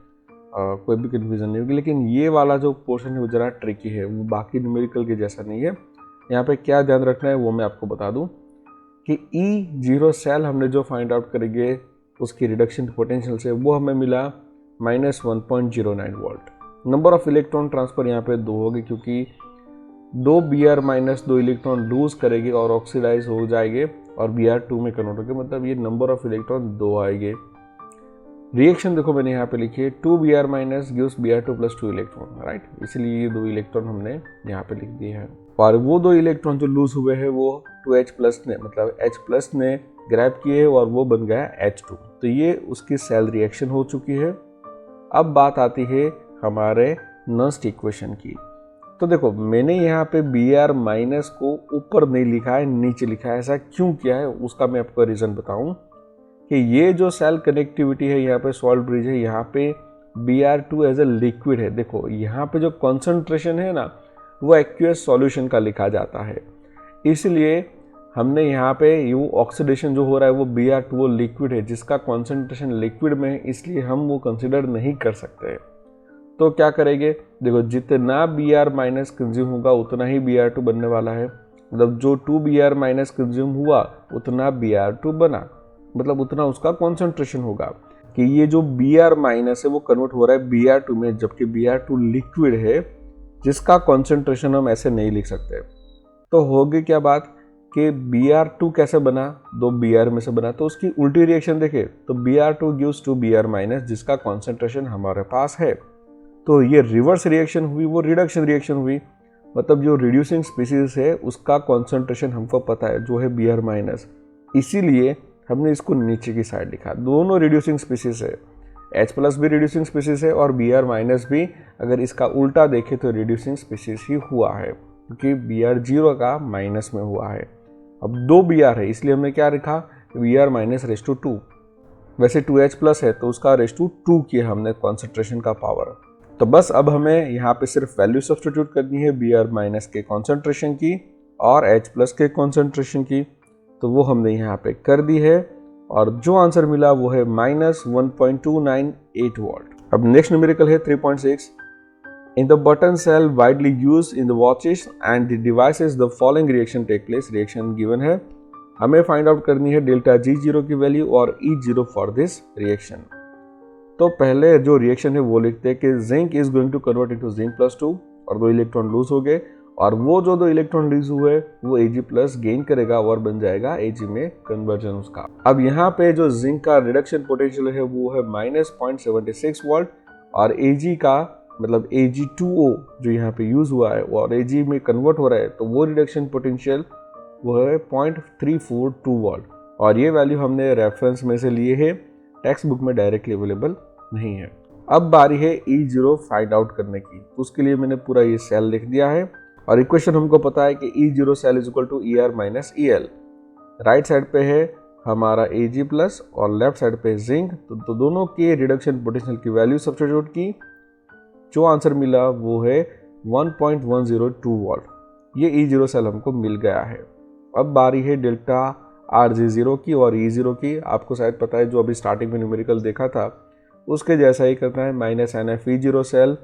कोई भी कन्फ्यूजन नहीं होगी। लेकिन ये वाला जो पोर्शन है वो ज़रा ट्रिकी है, वो बाकी न्यूमेरिकल के जैसा नहीं है। यहाँ पे क्या ध्यान रखना है वो मैं आपको बता दूँ कि E0 सेल हमने जो फाइंड आउट करेंगे उसकी रिडक्शन पोटेंशियल से, वो हमें मिला -1.09 volt. Number of electron transfer यहाँ पे 2 होगी, क्योंकि 2 Br- 2 इलेक्ट्रॉन लूज करेंगे और ऑक्सीडाइज हो जाएंगे और Br2 में कन्वर्ट होंगे, मतलब ये नंबर ऑफ इलेक्ट्रॉन 2 आएंगे। रिएक्शन देखो मैंने यहाँ पे लिखी है 2 Br- gives Br2 + 2 electron, right, इसलिए ये 2 इलेक्ट्रॉन हमने यहाँ पे लिख दिए हैं। और वो 2 इलेक्ट्रॉन जो लूज हुए हैं वो 2H+ ने, मतलब H+ ने ग्रैब किए और वो बन गया H2। तो ये उसकी सेल रिएक्शन हो चुकी है। अब बात आती है हमारे नॉन्स्ट इक्वेशन की। तो देखो मैंने यहाँ पे Br- को ऊपर नहीं लिखा है, नीचे लिखा है। ऐसा क्यों किया है उसका मैं आपको रीज़न बताऊँ कि ये जो सेल कनेक्टिविटी है, यहाँ पे सॉल्ट ब्रिज है, यहाँ पे Br2 एज ए लिक्विड है। देखो यहाँ पे जो कॉन्सेंट्रेशन है ना वो एक्वियस सॉल्यूशन का लिखा जाता है, इसलिए हमने यहाँ पे ये ऑक्सीडेशन जो हो रहा है वो Br2 वो लिक्विड है जिसका कॉन्सेंट्रेशन लिक्विड में है, इसलिए हम वो कंसिडर नहीं कर सकते। तो क्या करेंगे, देखो जितना Br- कंज्यूम होगा उतना ही Br2 बनने वाला है, मतलब जो 2 Br- कंज्यूम हुआ उतना Br2 बना, मतलब उतना उसका कॉन्सेंट्रेशन होगा। कि ये जो Br- है वो कन्वर्ट हो रहा है Br2 में, जबकि Br2 लिक्विड है जिसका कॉन्सेंट्रेशन हम ऐसे नहीं लिख सकते। तो होगी क्या बात कि Br2 कैसे बना, 2 Br में से बना, तो उसकी उल्टी रिएक्शन देखे तो Br2 gives 2 Br- जिसका कॉन्सेंट्रेशन हमारे पास है। तो ये रिवर्स रिएक्शन हुई, वो रिडक्शन रिएक्शन हुई, मतलब जो रिड्यूसिंग स्पीसीज है उसका कॉन्सेंट्रेशन हमको पता है जो है Br-, इसीलिए हमने इसको नीचे की साइड लिखा। दोनों रिड्यूसिंग स्पीसीज है, H+ भी रिड्यूसिंग स्पीसीज है और Br- भी अगर इसका उल्टा देखें तो रिड्यूसिंग स्पीसीज ही हुआ है, क्योंकि Br0 का माइनस में हुआ है। अब 2 Br है इसलिए हमने क्या लिखा, Br- रेज़ टू 2। वैसे 2H+ है तो उसका रेज़ टू 2 किया हमने कॉन्सेंट्रेशन का पावर। तो बस अब हमें यहाँ पे सिर्फ वैल्यू सब्स्टिट्यूट करनी है Br- के कॉन्सेंट्रेशन की और H+ के कॉन्सेंट्रेशन की, तो वो हमने यहाँ पे कर दी है और जो आंसर मिला वो है -1.298 वोल्ट। अब नेक्स्ट न्यूमेरिकल है 3.6। In the button cell widely used in the watches and the devices the following reaction take place. Reaction given है, हमें फाइंड आउट करनी है डेल्टा G0 की वैल्यू और E0 फॉर दिस रिएक्शन। तो पहले जो रिएक्शन है वो लिखते हैं कि zinc is going to convert into zinc +2 और 2 इलेक्ट्रॉन लूज हो गए, और वो जो दो इलेक्ट्रॉन रिलीज हुए वो Ag प्लस गेन करेगा और बन जाएगा Ag में कन्वर्जन उसका। अब यहाँ पे जो जिंक का रिडक्शन पोटेंशियल है वो है -0.76 वोल्ट और Ag का मतलब Ag2O जो यहाँ पे यूज हुआ है और Ag में कन्वर्ट हो रहा है तो वो रिडक्शन पोटेंशियल वो है 0.342 वोल्ट और ये वैल्यू हमने रेफरेंस में से लिए है, टेक्स्ट बुक में डायरेक्टली अवेलेबल नहीं है। अब बारी है E0 फाइंड आउट करने की, तो उसके लिए मैंने पूरा ये सेल लिख दिया है और इक्वेशन हमको पता है कि E0 cell is equal to ER minus EL। Right side पे है हमारा Ag प्लस और लेफ्ट साइड पे जिंक, तो दोनों के रिडक्शन पोटेंशियल की वैल्यू सब्स्टिट्यूट की, जो आंसर मिला वो है 1.102 वोल्ट। ये E0 सेल हमको मिल गया है। अब बारी है डेल्टा RG0 की और E0 की। आपको शायद पता है जो अभी स्टार्टिंग में न्यूमेरिकल देखा था उसके जैसा ही करना है, -NF cell,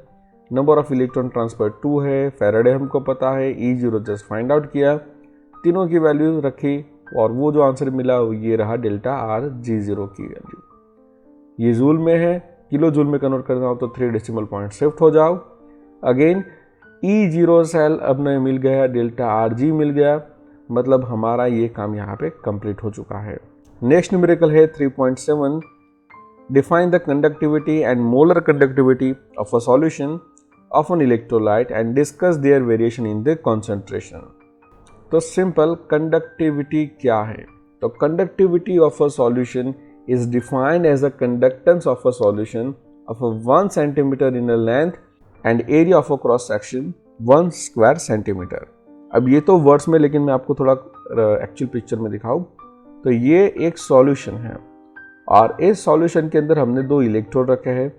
number of electron transfer 2 है, फैराडे हमको पता है, E0 जस्ट फाइंड आउट किया, तीनों की वैल्यू रखी और वो जो आंसर मिला ये रहा डेल्टा RG0 की वैल्यू। ये जूल में है, किलो जूल में कन्वर्ट करना हो तो 3 डेसिमल पॉइंट शिफ्ट हो जाओ। अगेन E0 सेल अब हमें मिल गया, डेल्टा RG मिल गया, मतलब हमारा ये काम यहाँ पे कंप्लीट हो चुका है। नेक्स्ट न्यूमेरिकल है 3.7, define the conductivity and molar conductivity of a solution of an electrolyte and discuss their variation in the concentration. तो सिंपल कंडक्टिविटी क्या है? तो conductivity of a solution is defined as the conductance of a solution of a 1 centimeter in a length and area of a cross section 1 square centimeter। अब ये तो words में, लेकिन मैं आपको थोड़ा एक्चुअल पिक्चर में दिखाऊं तो ये एक सॉल्यूशन है और इस सॉल्यूशन के अंदर हमने दो इलेक्ट्रोड रखे हैं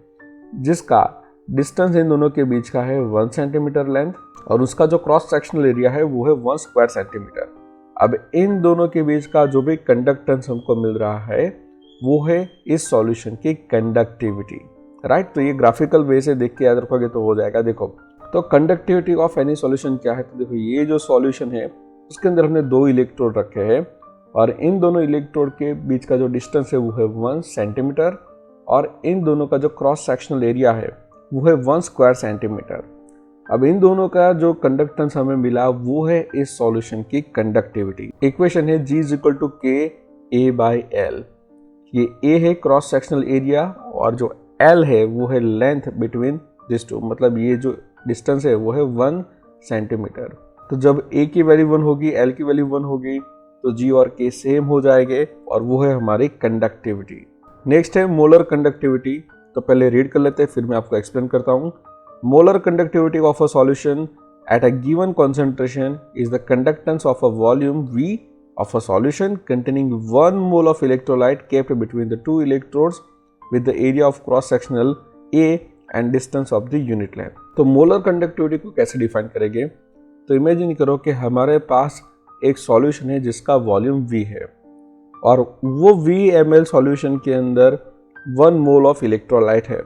जिसका डिस्टेंस इन दोनों के बीच का है 1 सेंटीमीटर लेंथ और उसका जो क्रॉस सेक्शनल एरिया है वो है 1 स्क्वायर सेंटीमीटर। अब इन दोनों के बीच का जो भी कंडक्टेंस हमको मिल रहा है वो है इस सॉल्यूशन की कंडक्टिविटी, राइट। तो ये ग्राफिकल वे से देख के याद रखोगे तो हो जाएगा। देखो तो कंडक्टिविटी ऑफ एनी सॉल्यूशन क्या है? तो देखो ये जो सॉल्यूशन है उसके अंदर हमने दो इलेक्ट्रोड रखे हैं और इन दोनों इलेक्ट्रोड के बीच का जो डिस्टेंस है वो है 1 सेंटीमीटर और इन दोनों का जो क्रॉस सेक्शनल एरिया है वो है 1 स्क्वायर सेंटीमीटर। अब इन दोनों का जो कंडक्टेंस हमें मिला वो है इस सॉल्यूशन की कंडक्टिविटी। इक्वेशन है G is equal to KA/L। ये A है क्रॉस सेक्शनल एरिया और जो L है वो है लेंथ बिटवीन दिस टू, मतलब ये जो डिस्टेंस है वो है 1 सेंटीमीटर। तो जब A की वैल्यू 1 होगी, L की वैल्यू 1 होगी तो G और K सेम हो जाएंगे और वो है हमारी कंडक्टिविटी। नेक्स्ट है मोलर कंडक्टिविटी। तो पहले रीड कर लेते हैं फिर मैं आपको एक्सप्लेन करता हूँ। Molar conductivity of a solution at a given concentration is the conductance of a volume V of a solution containing 1 mole of electrolyte kept between the two electrodes with the area of cross sectional A and distance of the unit length। तो molar conductivity को कैसे define करेंगे? तो imagine करो कि हमारे पास एक solution है जिसका वॉल्यूम V है और वो V ml सॉल्यूशन के अंदर 1 मोल ऑफ इलेक्ट्रोलाइट है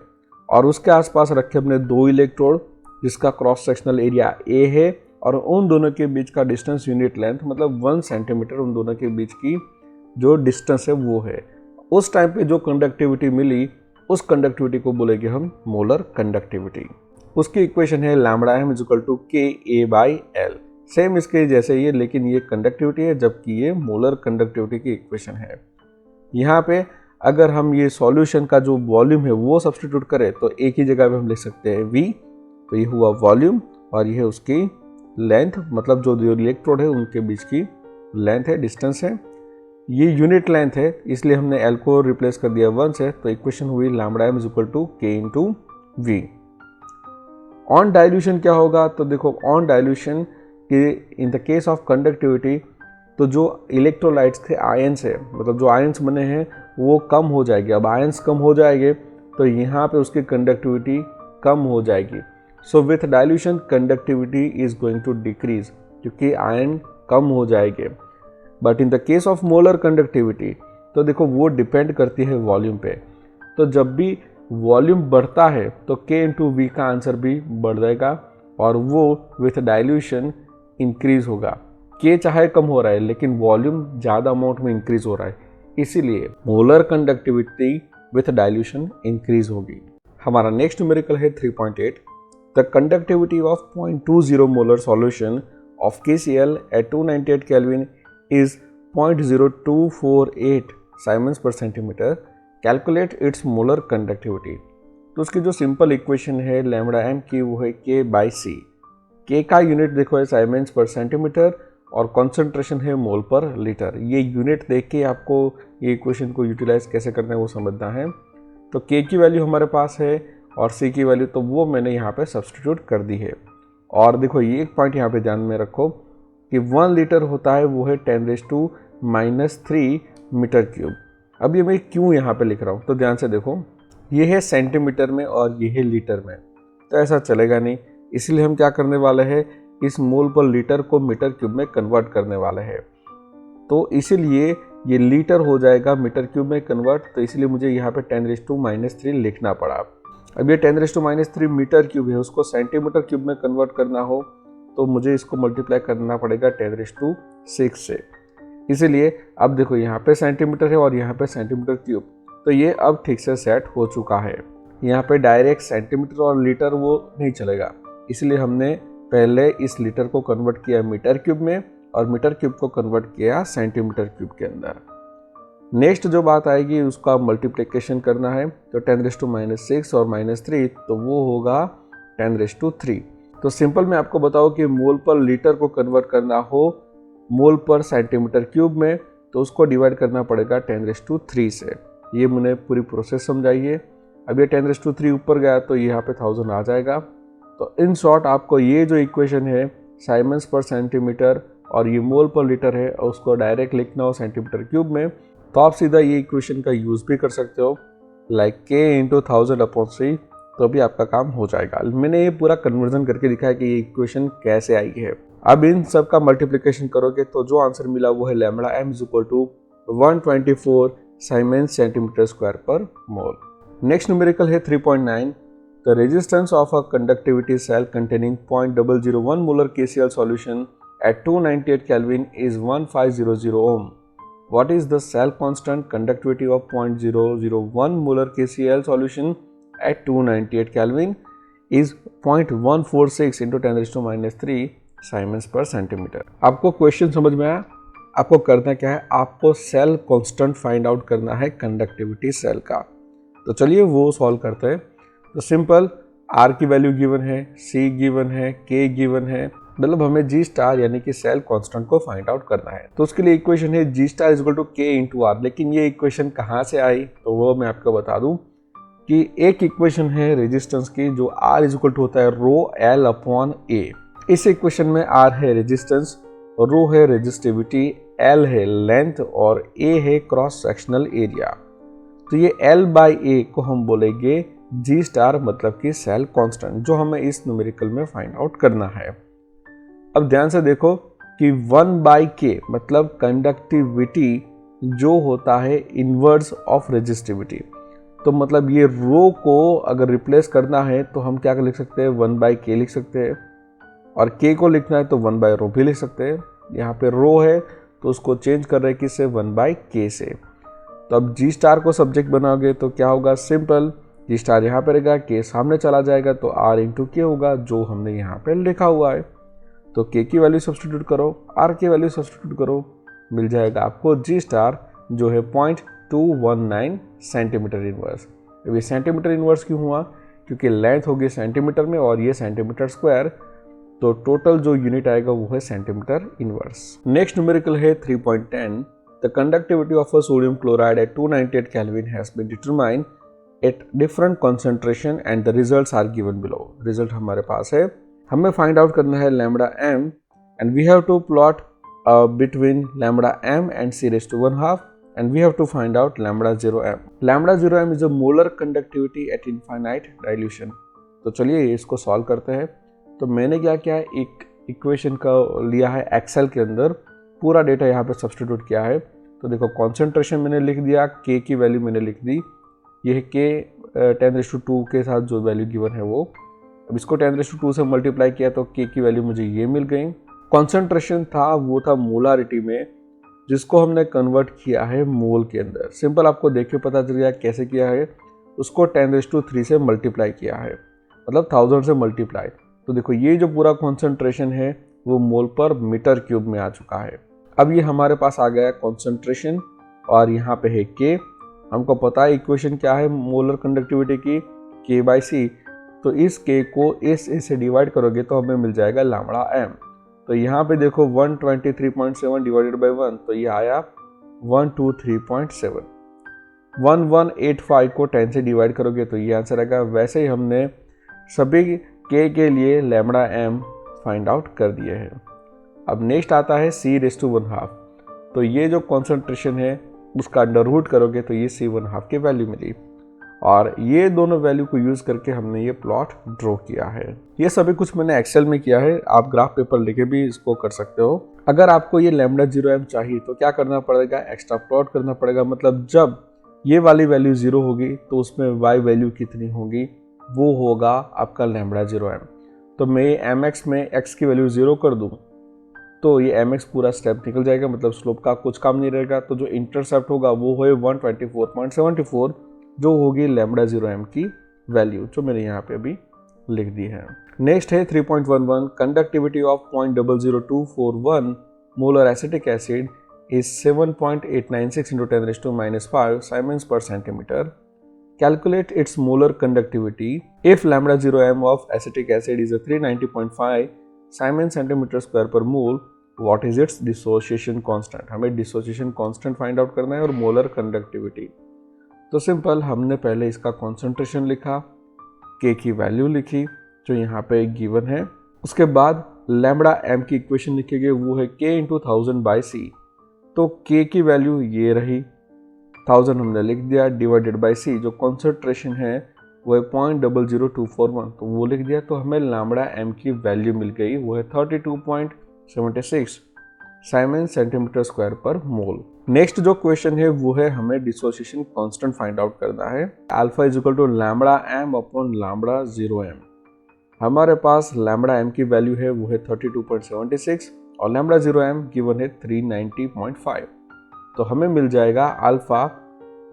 और उसके आसपास रखे अपने दो इलेक्ट्रोड जिसका क्रॉस सेक्शनल एरिया A है और उन दोनों के बीच का डिस्टेंस यूनिट लेंथ मतलब 1 सेंटीमीटर उन दोनों के बीच की जो डिस्टेंस है वो है। उस टाइम पे जो कंडक्टिविटी मिली उस कंडक्टिविटी को बोलेंगे हम मोलर कंडक्टिविटी। उसकी इक्वेशन है λm is equal to KA/L। Same इसके जैसे ही है लेकिन ये कंडक्टिविटी है जबकि ये मोलर कंडक्टिविटी की इक्वेशन है। यहाँ पे अगर हम ये सॉल्यूशन का जो वॉल्यूम है वो सब्स्टिट्यूट करें तो एक ही जगह पे हम लिख सकते हैं V, तो ये हुआ वॉल्यूम और ये है उसकी लेंथ, मतलब जो इलेक्ट्रोड है उनके बीच की लेंथ है, डिस्टेंस है। ये यूनिट लेंथ है इसलिए हमने L को रिप्लेस कर दिया 1 से, तो इक्वेशन हुई λm is equal to K into V। On dilution क्या होगा? तो देखो ऑन डाइल्यूशन के in the case of conductivity तो जो इलेक्ट्रोलाइट्स थे आयंस है, मतलब जो आयंस बने हैं वो कम हो जाएगी। अब आयंस कम हो जाएंगे तो यहाँ पे उसकी कंडक्टिविटी कम हो जाएगी। So with dilution conductivity is going to decrease क्योंकि आयन कम हो जाएंगे। But in the case of molar conductivity तो देखो वो डिपेंड करती है वॉल्यूम पे। तो जब भी वॉल्यूम बढ़ता है तो K इंटू V का आंसर भी बढ़ जाएगा और वो विथ डाइल्यूशन इंक्रीज होगा। K चाहे कम हो रहा है लेकिन वॉल्यूम ज़्यादा अमाउंट में इंक्रीज हो रहा है, इसीलिए molar conductivity with dilution increase होगी। हमारा नेक्स्ट न्यूमेरिकल है 3.8। The conductivity of 0.20 molar solution of KCl at 298 Kelvin is 0.0248 Siemens per centimeter. Calculate its molar conductivity. तो उसकी जो सिंपल इक्वेशन है लैम्बडा एम की वो है K बाई सी. K का यूनिट देखो है साइमेंस पर सेंटीमीटर और कॉन्सेंट्रेशन है मोल पर लीटर. ये यूनिट देख के आपको ये इक्वेशन को यूटिलाइज कैसे करना है वो समझना है. तो K की वैल्यू हमारे पास है और C की वैल्यू तो वो मैंने यहाँ पे सब्सटीट्यूट कर दी है. और देखो ये एक पॉइंट यहाँ पे ध्यान में रखो कि 1 लीटर होता है वो है 10⁻³ मीटर क्यूब. अब ये मैं क्यों यहाँ पे लिख रहा हूँ तो ध्यान से देखो, ये है सेंटीमीटर में और ये है लीटर में, तो ऐसा चलेगा नहीं. इसलिए हम क्या करने वाले हैं, इस मोल पर लीटर को मीटर क्यूब में कन्वर्ट करने वाले हैं. तो इसीलिए ये लीटर हो जाएगा मीटर क्यूब में कन्वर्ट, तो इसलिए मुझे यहाँ पे 10⁻³ लिखना पड़ा. अब ये 10⁻³ मीटर क्यूब है, उसको सेंटीमीटर क्यूब में कन्वर्ट करना हो तो मुझे इसको मल्टीप्लाई करना पड़ेगा 10⁻6 से. इसीलिए अब देखो यहाँ पे सेंटीमीटर है और यहाँ पे सेंटीमीटर क्यूब, तो ये अब ठीक से सेट हो चुका है. यहाँ पे डायरेक्ट सेंटीमीटर और लीटर वो नहीं चलेगा, इसलिए हमने पहले इस लीटर को कन्वर्ट किया मीटर क्यूब में और मीटर क्यूब को कन्वर्ट किया सेंटीमीटर क्यूब के अंदर. नेक्स्ट जो बात आएगी उसका मल्टीप्लिकेशन करना है, तो 10⁻6 और -3 तो वो होगा 10⁻3. तो सिंपल मैं आपको बताऊँ कि मोल पर लीटर को कन्वर्ट करना हो मोल पर सेंटीमीटर क्यूब में तो उसको डिवाइड करना पड़ेगा 10⁻3 से. ये मैंने पूरी प्रोसेस समझाई है. अब ये 10⁻3 ऊपर गया तो यहाँ पे 1000 आ जाएगा. तो इन शॉर्ट आपको ये जो इक्वेशन है साइमेंस पर सेंटीमीटर और ये मोल पर लीटर है और उसको डायरेक्ट लिखना हो सेंटीमीटर क्यूब में, तो आप सीधा ये इक्वेशन का यूज़ भी कर सकते हो, लाइक K × 1000/3, तो भी आपका काम हो जाएगा. मैंने ये पूरा कन्वर्जन करके दिखाया कि ये इक्वेशन कैसे आई है. अब इन सब का मल्टीप्लिकेशन करोगे तो जो आंसर मिला वो है lambda m = 124 siemens centimetre square per mole. Next numerical है 3.9. The resistance of a conductivity cell containing 0.001 molar KCl solution at 298 Kelvin is 1500 ohm. What is the cell constant conductivity of 0.001 molar KCl solution at 298 Kelvin is 0.146 into 10⁻³ Siemens per centimeter. आपको question समझ में आया? आपको करना क्या है, आपको cell constant find out करना है कंडक्टिविटी सेल का. तो चलिए वो सॉल्व करते हैं. तो सिंपल, R की वैल्यू गिवन है, C गिवन है, K गिवन है, मतलब हमें G* यानी कि सेल कांस्टेंट को फाइंड आउट करना है. तो उसके लिए इक्वेशन है G* = K × R. लेकिन ये इक्वेशन कहाँ से आई तो वो मैं आपको बता दूं कि एक इक्वेशन है रेजिस्टेंस की जो R = होता है ρL/A. इस इक्वेशन में R है रेजिस्टेंस, ρ है रेजिस्टिविटी, L है लेंथ और A है क्रॉस सेक्शनल एरिया. तो ये L/A को हम बोलेंगे G* मतलब कि सेल कांस्टेंट, जो हमें इस न्यूमेरिकल में फाइंड आउट करना है. अब ध्यान से देखो कि 1/K मतलब कंडक्टिविटी जो होता है इनवर्स ऑफ रेजिस्टिविटी. तो मतलब ये रो को अगर रिप्लेस करना है तो हम क्या लिख सकते हैं, 1/K लिख सकते हैं, और K को लिखना है तो 1/ρ भी लिख सकते हैं. यहाँ पे रो है तो उसको चेंज कर रहे हैं किससे, 1/K से. तो अब G* को सब्जेक्ट बनाओगे तो क्या होगा, सिंपल, G* यहाँ पे रहेगा, K सामने चला जाएगा तो R × K होगा, जो हमने यहाँ पे लिखा हुआ है. तो K की वैल्यू सब्स्टिट्यूट करो, R की वैल्यू सब्स्टिट्यूट करो, मिल जाएगा आपको G* जो है 0.219 सेंटीमीटर इनवर्स. ये सेंटीमीटर इनवर्स क्यों हुआ, क्योंकि लेंथ होगी सेंटीमीटर में और ये सेंटीमीटर स्क्वायर, तो टोटल जो यूनिट आएगा वो है सेंटीमीटर इनवर्स. नेक्स्ट न्यूमेरिकल है 3.10. The conductivity of a sodium chloride at 298 Kelvin has been determined at different concentration and the results are given below. Result हमारे पास है, हमें फाइंड आउट करना है lambda m and we have to plot between lambda m and c⁻⁴ and we have to find out lambda 0m. Lambda 0m is a molar conductivity at infinite dilution. तो चलिए इसको solve करते हैं. तो मैंने क्या किया है, एक इक्वेशन का लिया है एक्सेल के अंदर, पूरा डेटा यहाँ पे सब्स्टिट्यूट किया है. तो देखो कॉन्सेंट्रेशन मैंने लिख दिया, K की वैल्यू मैंने लिख दी, ये है K 10⁻² के साथ जो वैल्यू गिवन है वो. अब इसको 10⁻² से मल्टीप्लाई किया तो K की वैल्यू मुझे ये मिल गई. कॉन्सेंट्रेशन था वो था मोलारिटी में, जिसको हमने कन्वर्ट किया है मोल के अंदर. सिंपल आपको देखिए पता चल गया कैसे किया है, उसको 10⁻³ से मल्टीप्लाई किया है. मतलब 1000 से मल्टीप्लाई। तो देखो ये जो पूरा कॉन्सेंट्रेशन है वो मोल पर मीटर क्यूब में आ चुका है। अब ये हमारे पास आ गया कॉन्सेंट्रेशन और यहाँ पे है के। हमको पता है इक्वेशन क्या है मोलर कंडक्टिविटी की, K/C। तो इस K को इस A से डिवाइड करोगे तो हमें मिल जाएगा लैम्बडा m। तो यहाँ पे देखो 123.7 डिवाइडेड बाई 1, तो ये आया 123.7। 1185 को 10 से डिवाइड करोगे तो ये आंसर आएगा। वैसे ही हमने सभी K के लिए लैम्बडा m फाइंड आउट कर दिए हैं। अब नेक्स्ट आता है C⁻²। तो ये जो कॉन्सेंट्रेशन है उसका अंडर रूट करोगे तो ये C⁻² की वैल्यू मिली और ये दोनों वैल्यू को यूज करके हमने ये प्लॉट ड्रॉ किया है। ये सभी कुछ मैंने एक्सेल में किया है, आप ग्राफ पेपर लेके भी इसको कर सकते हो। अगर आपको ये λ0m चाहिए तो क्या करना पड़ेगा, एक्स्ट्रा प्लॉट करना पड़ेगा। मतलब जब ये वाली वैल्यू 0 होगी तो उसमें y वैल्यू कितनी होगी, वो होगा आपका λ0m। तो मैं mx में x की वैल्यू 0 कर दूं तो ये mx पूरा स्टेप निकल जाएगा, मतलब स्लोप का कुछ काम नहीं रहेगा। तो जो इंटरसेप्ट होगा वो है 124.74, जो होगी λ0m की वैल्यू, जो मैंने यहाँ पे अभी लिख दी है। नेक्स्ट है 3.11। Conductivity of 0.00241 molar acetic acid is 7.896 into 10⁻⁻5 Siemens per centimeter. Calculate its molar conductivity if λ0m of acetic acid is a 390.5 Siemens centimeter square per mole. What is its dissociation constant? हमें dissociation constant find out करना है और molar conductivity। तो simple, हमने पहले इसका concentration लिखा, K की वैल्यू लिखी जो यहाँ पे गिवन है। उसके बाद लैम्बडा m की इक्वेशन लिखेंगे, वो है K × 1000/C। तो K की वैल्यू ये रही, 1000 हमने लिख दिया, डिवाइडेड बाई C जो कॉन्सेंट्रेशन है वो है 0.00241, तो वो लिख दिया। तो हमें लैम्बडा m की वैल्यू मिल गई, वो है 32.76 Simon centimetre square per mole. Next जो क्वेश्चन है वो है हमें डिसोसिएशन कांस्टेंट फाइंड आउट करना है। Alpha is equal to lambda m upon lambda 0m। हमारे पास लैम्बडा m की वैल्यू है वो है 32.76 और लैम्बडा 0m गिवन है 390.5। तो हमें मिल जाएगा अल्फा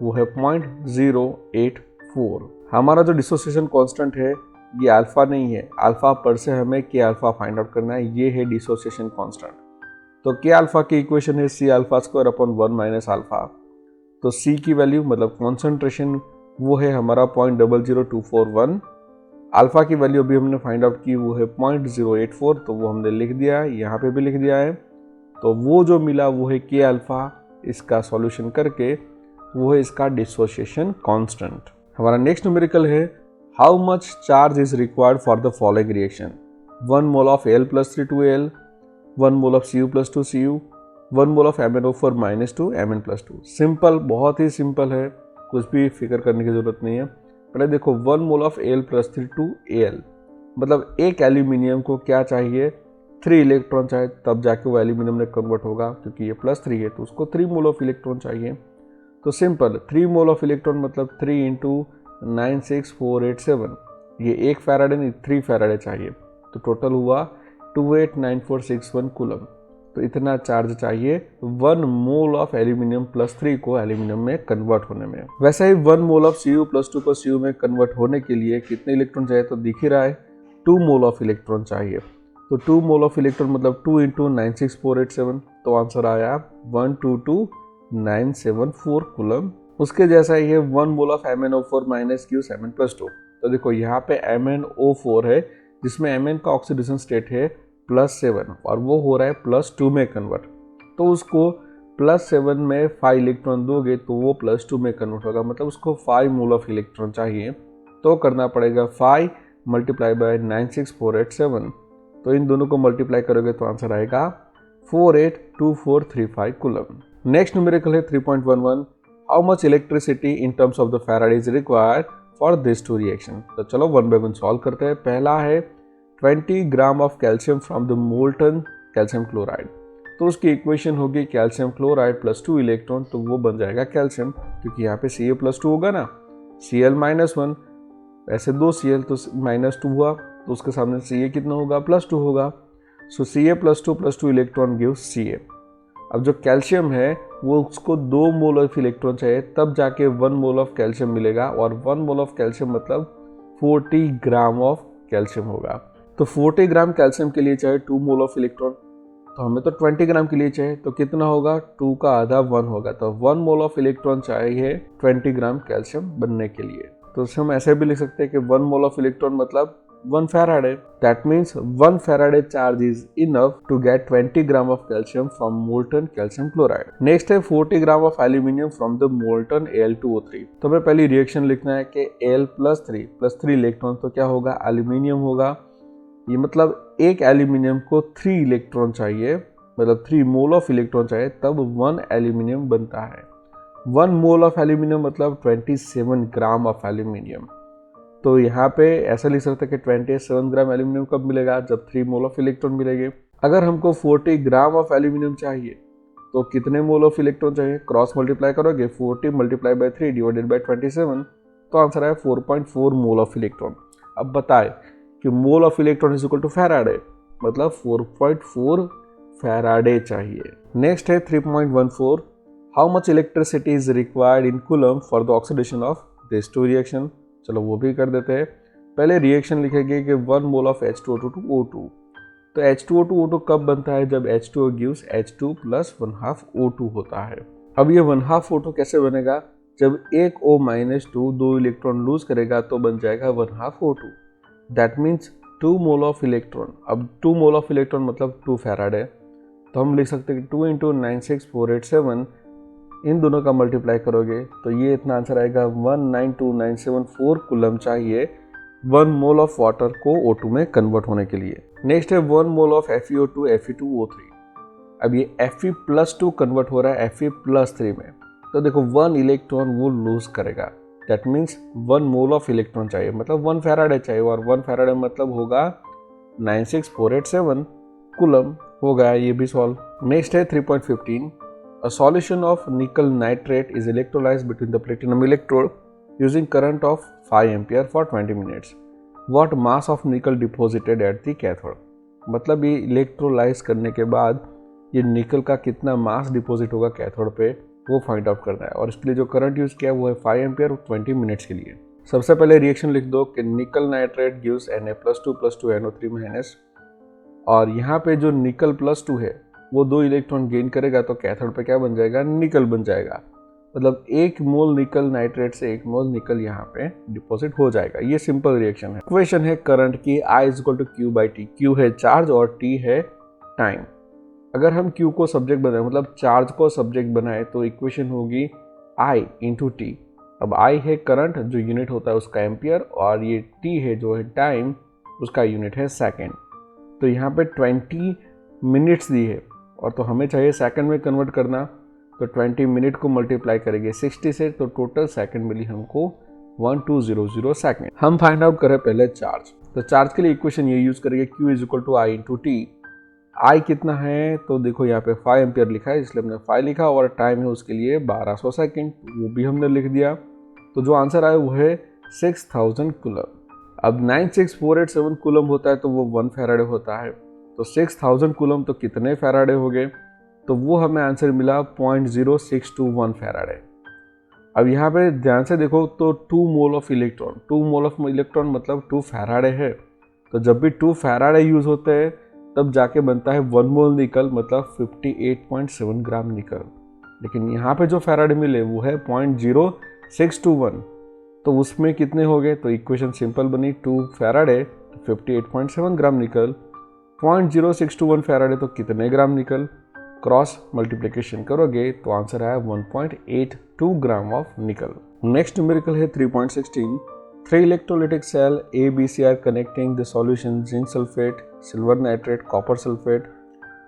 वो है 0.084। हमारा जो डिसोसिएशन कांस्टेंट है ये अल्फा नहीं है, अल्फा पर से हमें के अल्फा फाइंड आउट करना है, ये है डिसोसिएशन कांस्टेंट। तो के अल्फा की इक्वेशन है C alpha square upon 1 minus alpha. तो C की वैल्यू मतलब कॉन्सेंट्रेशन वो है हमारा 0.00241। अल्फा की वैल्यू अभी हमने फाइंड आउट की वो है 0.084, तो वो हमने लिख दिया है, यहाँ पे भी लिख दिया है। तो वो जो मिला वो है के अल्फा, इसका सॉल्यूशन करके वो है इसका डिसोसिएशन कांस्टेंट। हमारा नेक्स्ट न्यूमेरिकल है how much charge is required for the following reaction. 1 mole of Al+3 2Al, 1 mole of Cu+2 Cu, 1 mole of MnO4 -2 Mn+2। Simple, बहुत ही सिंपल है, कुछ भी फिक्र करने की जरूरत नहीं है। पहले देखो 1 मोल ऑफ Al+3 2Al, मतलब एक एल्यूमिनियम को क्या चाहिए, 3 इलेक्ट्रॉन चाहिए, तब जाके वो एल्यूमिनियम में कन्वर्ट होगा, क्योंकि ये +3 है तो उसको 3 मोल ऑफ इलेक्ट्रॉन चाहिए। तो सिंपल, 3 मोल ऑफ इलेक्ट्रॉन मतलब 3 × 96487, ये 1 फैराडे नहीं 3 फैराडे चाहिए, तो टोटल हुआ 289461 कूलम। तो इतना चार्ज चाहिए 1 मोल ऑफ एल्यूमिनियम +3 को एल्यूमिनियम में कन्वर्ट होने में। वैसे ही 1 मोल ऑफ Cu+2 को Cu में कन्वर्ट होने के लिए कितने इलेक्ट्रॉन चाहिए, तो दिख ही रहा है 2 मोल ऑफ इलेक्ट्रॉन चाहिए। तो 2 मोल ऑफ इलेक्ट्रॉन मतलब 2 × 96487, तो आंसर आया 122974 कूलम। उसके जैसा ही है 1 मोल ऑफ MnO4 - Q 7+2। तो देखो यहाँ पे MnO4 है जिसमें Mn का ऑक्सीडेशन स्टेट है +7 और वो हो रहा है +2 में कन्वर्ट। तो उसको +7 में 5 इलेक्ट्रॉन दोगे तो वो +2 में कन्वर्ट होगा, मतलब उसको 5 मोल ऑफ इलेक्ट्रॉन चाहिए। तो करना पड़ेगा 5 × 96487। तो इन दोनों को मल्टीप्लाई करोगे तो आंसर आएगा 482435 कूलम। नेक्स्ट न्यूमेरिकल है 3.11 how much electricity in terms of the faraday is required for this two reaction. तो चलो 1 बाय 1 सॉल्व करते हैं। पहला है 20 gram of calcium from the molten calcium chloride. तो उसकी इक्वेशन होगी कैल्शियम क्लोराइड +2 इलेक्ट्रॉन, तो वो बन जाएगा कैल्शियम, क्योंकि यहाँ पे Ca+2 होगा ना, Cl-1, ऐसे 2 Cl तो -2 हुआ, तो उसके सामने Ca कितना होगा, +2 होगा। सो Ca+2 +2 इलेक्ट्रॉन गिव्स Ca। अब जो कैल्शियम है वो उसको 2 मोल ऑफ इलेक्ट्रॉन चाहिए, तब जाके 1 मोल ऑफ कैल्शियम मिलेगा, और 1 मोल ऑफ कैल्शियम मतलब 40 ग्राम ऑफ कैल्शियम होगा। तो 40 ग्राम कैल्शियम के लिए चाहिए 2 मोल ऑफ इलेक्ट्रॉन, तो हमें तो 20 ग्राम के लिए चाहिए, तो कितना होगा, 2 का आधा 1 होगा, तो 1 मोल ऑफ इलेक्ट्रॉन चाहिए 20 ग्राम कैल्शियम बनने के लिए। तो उसे हम ऐसे भी लिख सकते हैं कि 1 मोल ऑफ इलेक्ट्रॉन मतलब 1 faraday. That means 1 faraday charge is enough to get 20 gram of calcium from molten calcium chloride. Next है 40 gram of aluminium from the molten Al2O3। तो हमें पहली रिएक्शन लिखना है कि Al+3 इलेक्ट्रॉन, तो क्या होगा, एल्यूमिनियम होगा। ये मतलब एक एल्यूमिनियम को 3 इलेक्ट्रॉन चाहिए, मतलब 3 मोल ऑफ इलेक्ट्रॉन चाहिए, तब 1 एल्यूमिनियम बनता है। 1 मोल ऑफ एल्यूमिनियम मतलब 27 ग्राम ऑफ एल्यूमिनियम। तो यहाँ पे ऐसा लिख सकते हैं कि 27 ग्राम एल्यूमिनियम कब मिलेगा, जब 3 मोल ऑफ इलेक्ट्रॉन मिलेंगे। अगर हमको 40 ग्राम ऑफ एल्यूमिनियम चाहिए तो कितने मोल ऑफ इलेक्ट्रॉन चाहिए, क्रॉस मल्टीप्लाई करोगे 40 मल्टीप्लाई बाय 3 डिवाइडेड बाय 27, तो आंसर है 4.4 मोल ऑफ इलेक्ट्रॉन। अब बताए कि mole of electron is equal to faraday, मतलब 4.4 फैराडे चाहिए। नेक्स्ट है 3.14, how much electricity is required in coulomb for the oxidation of this two reaction. चलो वो भी कर देते हैं। पहले रिएक्शन लिखेंगे कि 1 mole of H2O2 to O2। तो H2O2 कब बनता है, जब H2O gives H2 plus 1/2 O2 होता है। अब ये 1/2 O2 कैसे बनेगा, जब एक O-2 2 इलेक्ट्रॉन लूज करेगा तो बन जाएगा 1/2 O2। That means 2 mole of electron. अब 2 मोल ऑफ इलेक्ट्रॉन मतलब 2 फैराड है, तो हम लिख सकते हैं कि 2 × 96487, इन दोनों का मल्टीप्लाई करोगे तो ये इतना आंसर आएगा 192974 कूलम चाहिए 1 मोल ऑफ वाटर को O2 में कन्वर्ट होने के लिए। नेक्स्ट है 1 मोल ऑफ FeO2 Fe2O3। अब ये Fe+2 कन्वर्ट हो रहा है Fe+3 में, तो देखो 1 इलेक्ट्रॉन वो लूज करेगा। That means 1 mole of electron चाहिए, मतलब 1 फैराडे चाहिए, और 1 फैराडे मतलब होगा 96487 कूलम। होगा ये भी सॉल्व। नेक्स्ट है 3.15, a solution of nickel nitrate is electrolyzed between the platinum electrode using current of 5 ampere for 20 minutes. What mass of nickel deposited at the cathode? मतलब ये इलेक्ट्रोलाइज करने के बाद ये निकल का कितना मास डिपॉजिट होगा कैथोड पे, वो फाइंड आउट करना है। और इसके लिए जो करंट यूज किया वो है 5 एम्पियर 20 मिनट्स के लिए। सबसे पहले रिएक्शन लिख दो कि निकल नाइट्रेट गिव्स Na+2 NO3-, और यहाँ पे जो निकल +2 है वो 2 इलेक्ट्रॉन गेन करेगा, तो कैथोड पे क्या बन जाएगा, निकल बन जाएगा। मतलब 1 मोल निकल नाइट्रेट से 1 मोल निकल यहाँ पे डिपॉजिट हो जाएगा। ये सिंपल रिएक्शन है। इक्वेशन है करंट की I = Q/T। Q है चार्ज और T है टाइम। अगर हम Q को सब्जेक्ट बनाए, मतलब चार्ज को सब्जेक्ट बनाए, तो इक्वेशन होगी I × T। अब I है करंट, जो यूनिट होता है उसका एम्पियर, और ये T है जो है टाइम, उसका यूनिट है सेकेंड। तो यहाँ पे 20 मिनट्स दी है और तो हमें चाहिए सेकंड में कन्वर्ट करना, तो 20 मिनट को मल्टीप्लाई करेंगे 60 से, तो टोटल सेकंड मिली हमको 1200 सेकंड। हम फाइंड आउट करें पहले चार्ज। तो चार्ज के लिए इक्वेशन ये यूज करेंगे Q = I × T। I कितना है, तो देखो यहाँ पे 5 एम्पियर लिखा है, इसलिए हमने 5 लिखा, और टाइम है उसके लिए 1200 सेकेंड, वो भी हमने लिख दिया। तो जो आंसर आया वो है 6000 कूलम। अब 96487 कूलम होता है तो वो 1 फैराडे होता है, तो 6000 कूलम तो कितने फैराडे हो गए, तो वो हमें आंसर मिला 0.0621 फैराडे। अब यहाँ पे ध्यान से देखो तो 2 मोल of electron, 2 mole of electron मतलब 2 फैराडे है, तो जब भी 2 फैराडे यूज होते हैं तब जाके बनता है 1 मोल निकल, मतलब 58.7 ग्राम निकल। लेकिन यहाँ पे जो फैराडे मिले वो है 0.0621, तो उसमें कितने हो गए, तो इक्वेशन सिंपल बनी, 2 फैराडे 58.7 ग्राम निकल, 0.0621 फैराडे तो कितने ग्राम निकल, क्रॉस मल्टीप्लिकेशन करोगे तो आंसर आया 1.82 gram of nickel. Next numerical है 3.16, 3 electrolytic cell A, B, C are connecting the solution zinc sulfate, silver nitrate, copper sulfate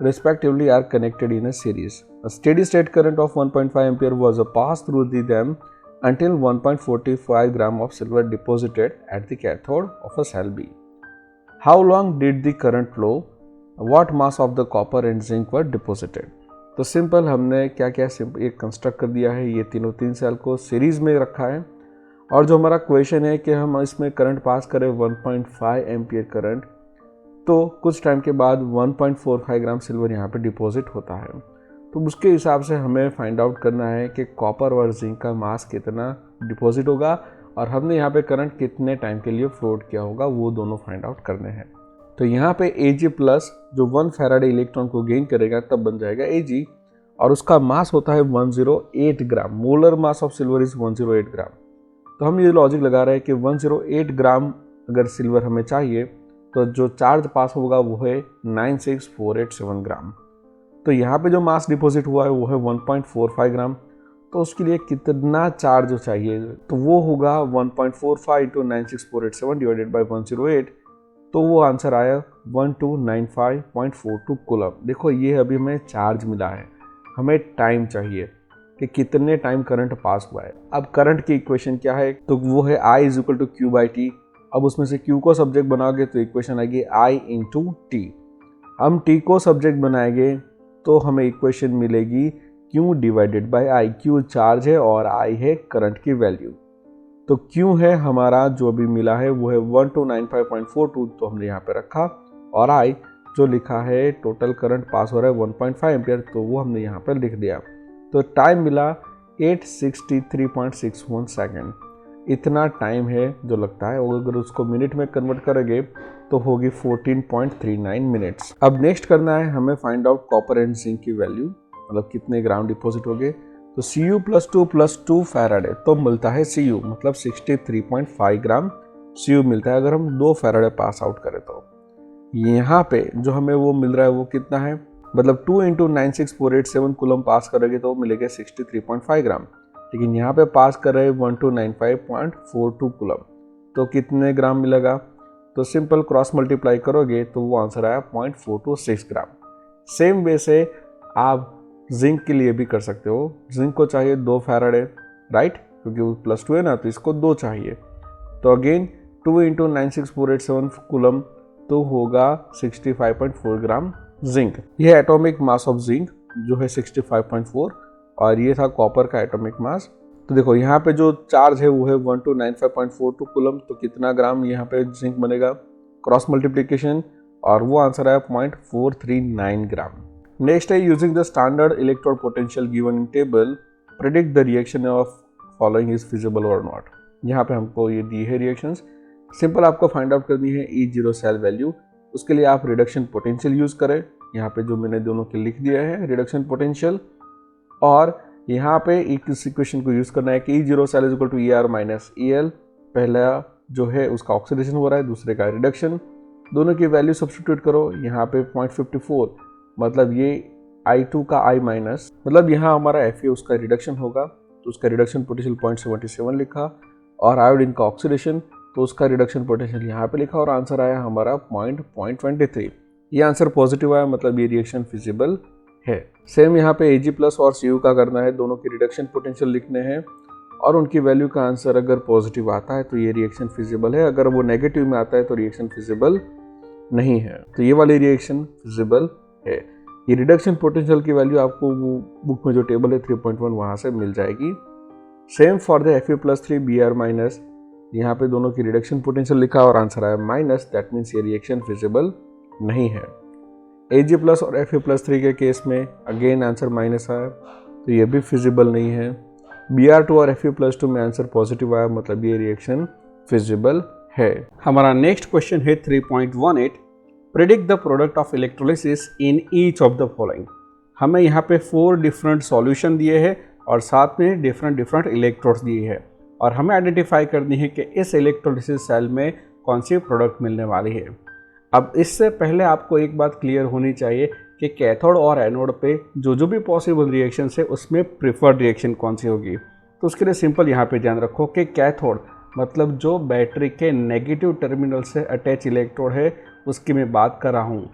respectively are connected in a series. A steady state current of 1.5 ampere was passed through them until 1.45 gram of silver deposited at the cathode of a cell B. How long did the current flow? What mass of the copper and zinc were deposited? तो simple हमने क्या क्या एक construct कर दिया है, ये तीनों 3 सेल को सीरीज में रखा है, और जो हमारा क्वेश्चन है कि हम इसमें करंट पास करें 1.5 एम्पियर करंट, तो कुछ टाइम के बाद 1.45 ग्राम सिल्वर यहाँ पे डिपॉजिट होता है। तो उसके हिसाब से हमें फाइंड आउट करना है कि कॉपर और जिंक का मास कितना डिपॉजिट होगा और हमने यहाँ पे करंट कितने टाइम के लिए फ्लोट किया होगा वो दोनों फाइंड आउट करने हैं। तो यहाँ पे Ag प्लस जो 1 फैराडे इलेक्ट्रॉन को गेन करेगा तब बन जाएगा Ag, और उसका मास होता है 108 gram. Molar mass of silver is 108 gram. तो हम ये लॉजिक लगा रहे हैं कि 108 ग्राम अगर सिल्वर हमें चाहिए तो जो चार्ज पास होगा वो है 96487 ग्राम। तो यहाँ पे जो मास डिपॉजिट हुआ है वो है 1.45 ग्राम। तो उसके लिए कितना चार्ज चाहिए, तो वो होगा 1.45 इंटू 96487 डिवाइडेड बाई 108। तो वो आंसर आया 1295.42 कूलम। देखो ये अभी हमें चार्ज मिला है, हमें टाइम चाहिए कि कितने टाइम करंट पास हुआ है। अब करंट की इक्वेशन क्या है, तो वो है I is equal to Q by T. अब उसमें से Q को सब्जेक्ट बनाओगे तो इक्वेशन आएगी I इंटू टी। हम T को सब्जेक्ट बनाएंगे तो हमें इक्वेशन मिलेगी Q divided by I। Q charge है और I है करंट की वैल्यू। तो Q है हमारा जो अभी मिला है वो है 1295.42, तो हमने यहाँ पे रखा, और I जो लिखा है टोटल करंट पास हो रहा है 1.5 एम्पियर, तो वो हमने यहाँ पर लिख दिया। तो टाइम मिला 863.61 सेकेंड। इतना टाइम है जो लगता है, और अगर उसको मिनट में कन्वर्ट करेंगे तो होगी 14.39 मिनट्स। अब नेक्स्ट करना है हमें find out copper and zinc की वैल्यू, मतलब कितने ग्राम डिपॉजिट हो गए। तो Cu + 2 फैराडे तो मिलता है Cu, मतलब 63.5 ग्राम Cu मिलता है अगर हम 2 फैराडे पास आउट करें। तो यहाँ पे जो हमें वो मिल रहा है वो कितना है, मतलब 2 इंटू 96487 कूलम पास करोगे तो मिलेगा 63.5 ग्राम। लेकिन यहाँ पे पास कर रहे हैं 1295.42 कूलम, तो कितने ग्राम मिलेगा, तो सिंपल क्रॉस मल्टीप्लाई करोगे तो वो आंसर आया 0.426 ग्राम। सेम वे से आप जिंक के लिए भी कर सकते हो। जिंक को चाहिए 2 फैराडे, राइट, क्योंकि वो +2 है ना, तो इसको 2 चाहिए। तो अगेन 2 इंटू 96487 कूलम तो होगा 65.4 ग्राम जिंक। यह एटॉमिक मास ऑफ जिंक जो है 65.4, और ये था कॉपर का एटॉमिक मास। तो देखो यहाँ पे जो चार्ज है वो है 1295.42 कूलम, तो कितना ग्राम यहाँ पे जिंक बनेगा, क्रॉस मल्टीप्लिकेशन, और वो आंसर आया 0.439 ग्राम। नेक्स्ट है using the standard electrode potential given in table predict the reaction of following is feasible और नॉट। यहाँ पे हमको ये दी है रिएक्शंस। सिंपल आपको फाइंड आउट करनी है E0 सेल वैल्यू। उसके लिए आप रिडक्शन पोटेंशियल यूज करें। यहाँ पे जो मैंने दोनों के लिख दिया है रिडक्शन पोटेंशियल, और यहाँ पे इस इक्वेशन को यूज करना है कि E0 cell is equal to ER minus EL। पहला जो है उसका ऑक्सीडेशन हो रहा है, दूसरे का रिडक्शन। दोनों की वैल्यू सब्स्टिट्यूट करो। यहाँ पे 0.54 मतलब ये I2 का I माइनस, मतलब यहाँ हमारा Fa उसका रिडक्शन होगा, तो उसका रिडक्शन पोटेंशियल 0.77 लिखा, और आयोडीन का ऑक्सीडेशन तो उसका रिडक्शन पोटेंशियल यहाँ पे लिखा, और आंसर आया हमारा 0.23। ये आंसर पॉजिटिव आया, मतलब ये रिएक्शन फिजिबल है। सेम यहाँ पे Ag प्लस और Cu का करना है, दोनों के रिडक्शन पोटेंशियल लिखने हैं, और उनकी वैल्यू का आंसर अगर पॉजिटिव आता है तो ये रिएक्शन फिजिबल है, अगर वो नेगेटिव में आता है तो रिएक्शन फिजिबल नहीं है। तो ये वाली रिएक्शन फिजिबल है। ये रिडक्शन पोटेंशियल की वैल्यू आपको वो बुक में जो टेबल है 3.1 वहाँ से मिल जाएगी। Same for the Fa+3 Br minus, यहाँ पे दोनों की रिडक्शन पोटेंशियल लिखा और आंसर आया माइनस, दैट मीन्स ये रिएक्शन फिजिबल नहीं है। Ag प्लस और Fa+3 के केस में अगेन आंसर माइनस आया, तो ये भी फिजिबल नहीं है। Br2 और Fe+2 में आंसर पॉजिटिव आया, मतलब ये रिएक्शन फिजिबल है। हमारा नेक्स्ट क्वेश्चन है 3.18, predict the product of electrolysis in each of the following. हमें यहाँ पे 4 डिफरेंट सॉल्यूशन दिए हैं और साथ में डिफरेंट इलेक्ट्रोड्स दिए हैं, और हमें आइडेंटिफाई करनी है कि इस इलेक्ट्रोलिसिस सेल में कौन सी प्रोडक्ट मिलने वाली है। अब इससे पहले आपको एक बात क्लियर होनी चाहिए कि कैथोड और एनोड पे जो भी पॉसिबल रिएक्शन है उसमें प्रिफर्ड रिएक्शन कौन सी होगी। तो उसके लिए सिंपल यहाँ पे ध्यान रखो कि कैथोड मतलब जो बैटरी के नेगेटिव टर्मिनल से अटैच इलेक्ट्रोड है उसकी मैं बात कर रहा हूँ।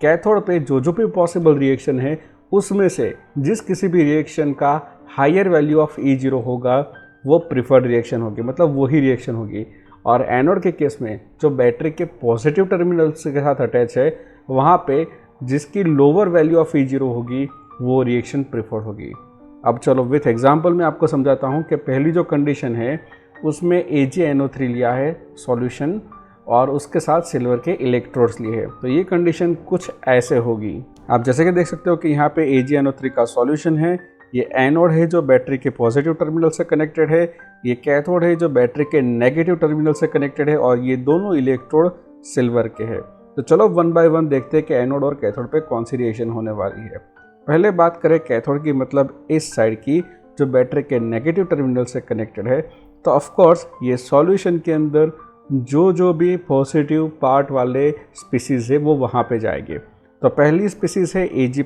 कैथोड पे जो भी पॉसिबल रिएक्शन है उसमें से जिस किसी भी रिएक्शन का हायर वैल्यू ऑफ E0 होगा वो प्रिफर्ड रिएक्शन होगी, मतलब वही रिएक्शन होगी। और एनोड के केस में जो बैटरी के पॉजिटिव टर्मिनल के साथ अटैच है वहाँ पे जिसकी लोअर वैल्यू ऑफ E0 होगी वो रिएक्शन प्रिफर्ड होगी। अब चलो विथ एग्जांपल मैं आपको समझाता हूँ कि पहली जो कंडीशन है उसमें AgNO3 लिया है सॉल्यूशन और उसके साथ सिल्वर के इलेक्ट्रोड्स लिए हैं। तो ये कंडीशन कुछ ऐसे होगी। आप जैसे कि देख सकते हो कि यहाँ पे AgNO3 का सॉल्यूशन है, ये एनोड है जो बैटरी के पॉजिटिव टर्मिनल से कनेक्टेड है, ये कैथोड है जो बैटरी के नेगेटिव टर्मिनल से कनेक्टेड है, और ये दोनों इलेक्ट्रोड सिल्वर के हैं। तो चलो वन बाय वन देखते हैं कि एनोड और कैथोड पे कौन सी रिएक्शन होने वाली है। पहले बात करें कैथोड की, मतलब इस साइड की जो बैटरी के नेगेटिव टर्मिनल से कनेक्टेड है। तो ऑफ कोर्स ये सॉल्यूशन के अंदर जो भी पॉजिटिव पार्ट वाले स्पीसीज है वो वहाँ पे जाएंगे। तो पहली स्पीसीज है Ag+,